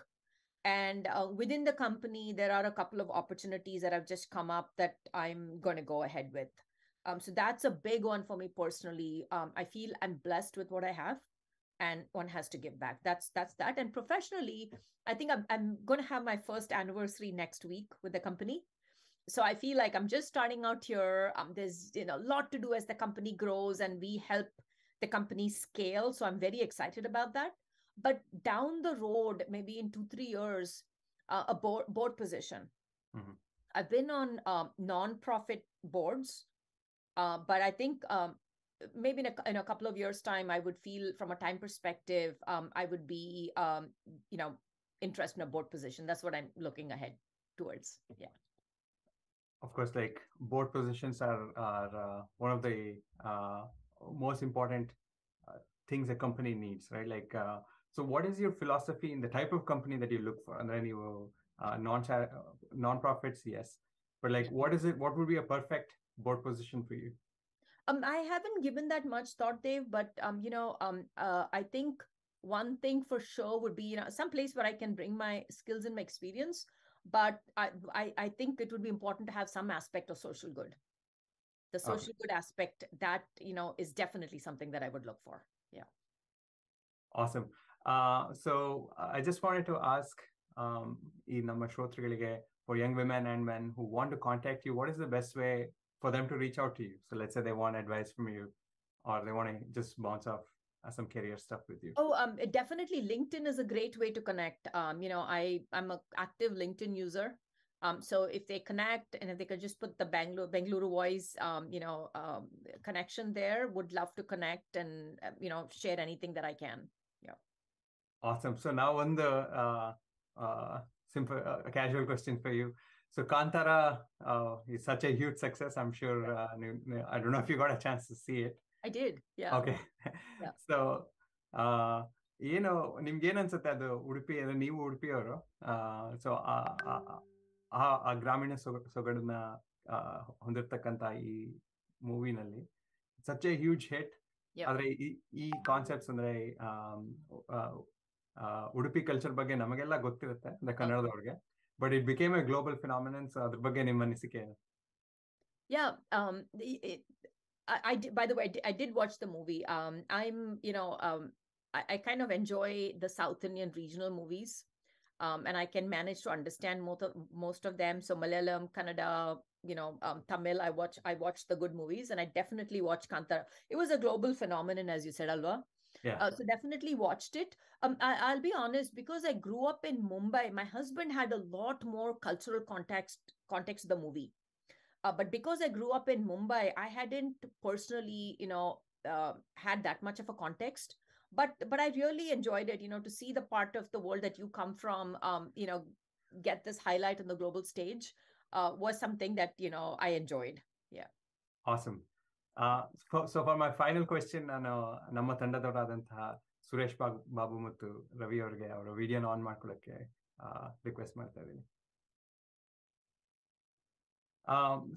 And within the company, there are a couple of opportunities that have just come up that I'm going to go ahead with. So that's a big one for me personally. I feel I'm blessed with what I have, and one has to give back. That's that. And professionally, I think I'm going to have my first anniversary next week with the company. So I feel like I'm just starting out here. There's a lot to do as the company grows, and we help the company scale. So I'm very excited about that. But down the road, maybe in 2-3 years, a board position. Mm-hmm. I've been on non-profit boards, but I think maybe in a couple of years' time, I would feel, from a time perspective, I would be, interested in a board position. That's what I'm looking ahead towards. Yeah. Of course, like, board positions are one of the most important things a company needs, right? Like, so what is your philosophy in the type of company that you look for? And then you non-profits, yes, but like, what would be a perfect board position for you? I haven't given that much thought, Dave, but I think one thing for sure would be, some place where I can bring my skills and my experience. But I think it would be important to have some aspect of social good. The social good aspect, that is definitely something that I would look for. Yeah. Awesome. So I just wanted to ask, ಈ ನಮ್ಮ ಶ್ರೋತೃಗಳಿಗೆ, for young women and men who want to contact you, what is the best way for them to reach out to you? So let's say they want advice from you, or they want to just bounce off some career stuff with you. Oh, definitely LinkedIn is a great way to connect. I'm an active LinkedIn user. So if they connect, and if they could just put the BengaluruVoice, connection there, would love to connect and, share anything that I can. Yeah. Awesome. So now on the simple casual question for you. So Kantara is such a huge success. I'm sure, I don't know if you got a chance to see it. I did. Yeah. Okay. Yeah. So, ನಿಮ್ಗೆ ಏನನ್ಸುತ್ತೆ ಅದು ಉಡುಪಿ, ನೀವು ಉಡುಪಿಯವರು, so ಆ ಗ್ರಾಮೀಣ ಸೊಗಡನ್ನ ಹೊಂದಿರ್ತಕ್ಕಂಥ ಈ ಮೂವಿನಲ್ಲಿ such A huge hit. ಆದ್ರೆ ಈ concepts ಅಂದ್ರೆ Udupi culture ಬಗ್ಗೆ ನಮಗೆಲ್ಲ ಗೊತ್ತಿರುತ್ತೆ, ಅಂದ್ರೆ ಕನ್ನಡದವ್ರಿಗೆ, but it became a global phenomenon. So ಅದ್ರ ಬಗ್ಗೆ ನಿಮ್ಮ ಅನಿಸಿಕೆ? Yeah. By the way, I did watch the movie. I'm, I kind of enjoy the South Indian regional movies, and I can manage to understand most of them. So Malayalam, Kannada, Tamil, I watch the good movies, and I definitely watched Kantara. It was a global phenomenon, as you said, Alva. Yeah. So definitely watched it. I'll be honest, because I grew up in Mumbai, my husband had a lot more cultural context to the movie. But because I grew up in Mumbai, I hadn't personally, had that much of a context. But I really enjoyed it, to see the part of the world that you come from, get this highlight on the global stage, was something that, I enjoyed. Yeah. Awesome. So for my final question, ನಾನು ನಮ್ಮ ತಂಡದವರಾದಂತಹ ಸುರೇಶ್ ಬಾಬು ಮತ್ತು ರವಿ ಅವರಿಗೆ ಅವರ ವಿಡಿಯೋನ on ಮಾಡ್ಕೊಳ್ಳೋಕ್ಕೆ request ಮಾಡ್ತಾ ಇದ್ದೀನಿ.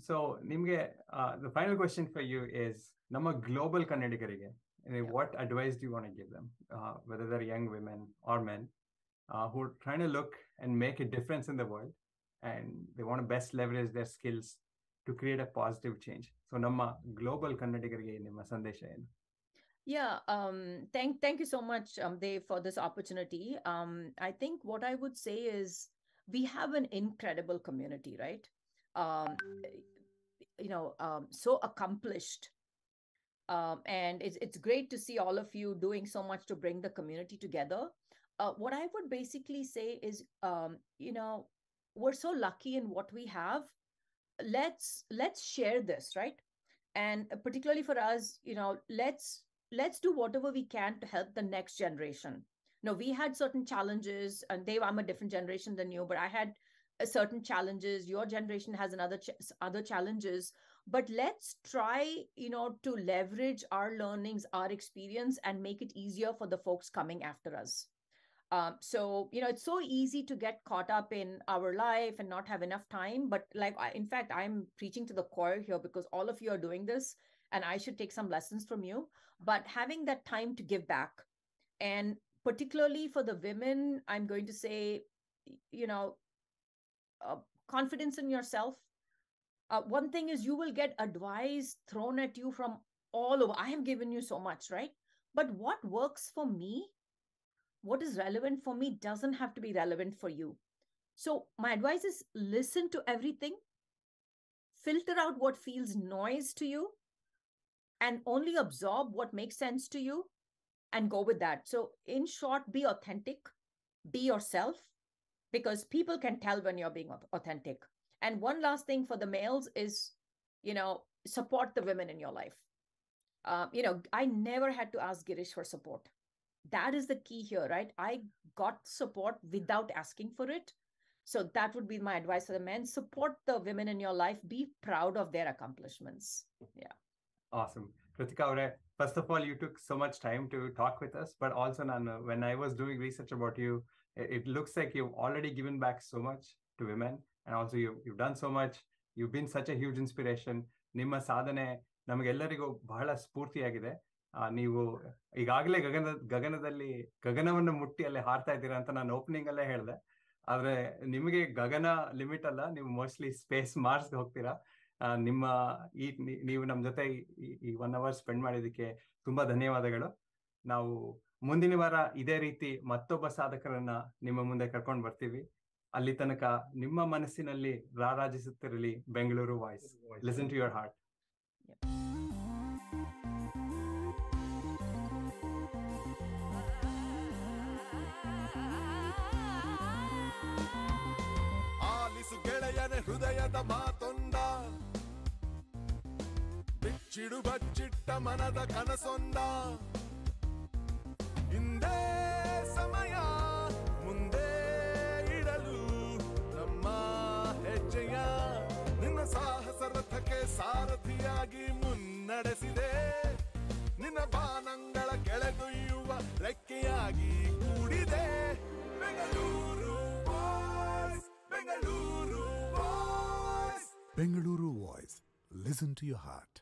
So ನಿಮ್ಗೆ the final question for you is ನಮ್ಮ global ಕನ್ನಡಿಗರಿಗೆ what advice do you want to give them, whether they're young women or men, who are trying to look and make a difference in the world, and they want to best leverage their skills to create a positive change? So ನಮ್ಮ global ಕನ್ನಡಿಗರಿಗೆ ನಿಮ್ಮ ಸಂದೇಶ ಏನು? Yeah, thank you so much, Dev, for this opportunity. I think what I would say is we have an incredible community, right? Um, so accomplished. And it's great to see all of you doing so much to bring the community together. What I would basically say is, we're so lucky in what we have. Let's share this, right? And particularly for us, let's do whatever we can to help the next generation. We had certain challenges, and I'm a different generation than you, but I had certain challenges. Your generation has other challenges, but let's try, to leverage our learnings, our experience, and make it easier for the folks coming after us. So it's so easy to get caught up in our life and not have enough time. But in fact, I'm preaching to the choir here, because all of you are doing this, and I should take some lessons from you. But having that time to give back, and particularly for the women, I'm going to say, confidence in yourself. One thing is, you will get advice thrown at you from all over. I have given you so much, right? But what works for me, what is relevant for me, doesn't have to be relevant for you. So my advice is, listen to everything, filter out what feels noise to you, and only absorb what makes sense to you, and go with that. So in short, be authentic, be yourself, because people can tell when you're being authentic. And one last thing for the males is, support the women in your life. I never had to ask Girish for support. That is the key here, right? I got support without asking for it. So that would be my advice for the men. Support the women in your life. Be proud of their accomplishments. Yeah. Awesome. Krithika avare, first of all, you took so much time to talk with us, but also when I was doing research about you, it looks like you've already given back so much to women, and also you've done so much. You've been such a huge inspiration. ನಿಮ್ಮ ಸಾಧನೆ ನಮಗೆಲ್ಲರಿಗೂ ಬಹಳ ಸ್ಫೂರ್ತಿಯಾಗಿದೆ. ನೀವು ಈಗಾಗಲೇ ಗಗನದಲ್ಲಿ ಗಗನವನ್ನು ಮುಟ್ಟಿ ಅಲ್ಲಿ ಹಾರ್ತಾ ಇದ್ದೀರಾ ಅಂತ ನಾನು ಓಪನಿಂಗ್ ಅಲ್ಲೇ ಹೇಳಿದೆ. ಆದ್ರೆ ನಿಮಗೆ ಗಗನ ಲಿಮಿಟ್ ಅಲ್ಲ, ನೀವು ಮೋಸ್ಟ್ಲಿ ಸ್ಪೇಸ್ ಮಾರ್ಸ್ಗೆ ಹೋಗ್ತೀರಾ. ನೀವು ನಮ್ಮ ಜೊತೆ ಈ 1 hour ಸ್ಪೆಂಡ್ ಮಾಡಿದ್ದಕ್ಕೆ ತುಂಬಾ ಧನ್ಯವಾದಗಳು. ನಾವು ಮುಂದಿನ ವಾರ ಇದೇ ರೀತಿ ಮತ್ತೊಬ್ಬ ಸಾಧಕರನ್ನ ನಿಮ್ಮ ಮುಂದೆ ಕರ್ಕೊಂಡು ಬರ್ತೀವಿ. ಅಲ್ಲಿ ತನಕ ನಿಮ್ಮ ಮನಸ್ಸಿನಲ್ಲಿ ರಾರಾಜಿಸುತ್ತಿರಲಿ Bengaluru voice. Listen to your heart. ಆಲಿಸು ಗೆಳೆಯನೆ ಹೃದಯದ ಮಾತೊಂದ, ಬಿಚ್ಚಿಡು ಬಚ್ಚಿಟ್ಟ ಮನದ ಕನಸೊಂದ. ಹಿಂದೆ ಸಮಯ ಮುಂದೆ ಇಡಲು ನಮ್ಮ ಹೆಜ್ಜೆಯ ನಿನ್ನ ಸಾಹಸ ರಥಕ್ಕೆ ಸಾರಥಿಯಾಗಿ ಮುನ್ನಡೆಸಿದೆ. ನಿನ್ನ ಬಾನಂಗಳ ಕೆಳಗೊಯ್ಯುವ ರೆಕ್ಕೆಯಾಗಿ ಕೂಡಿದೆ. Bengaluru voice, Bengaluru voice, Bengaluru voice. Listen to your heart.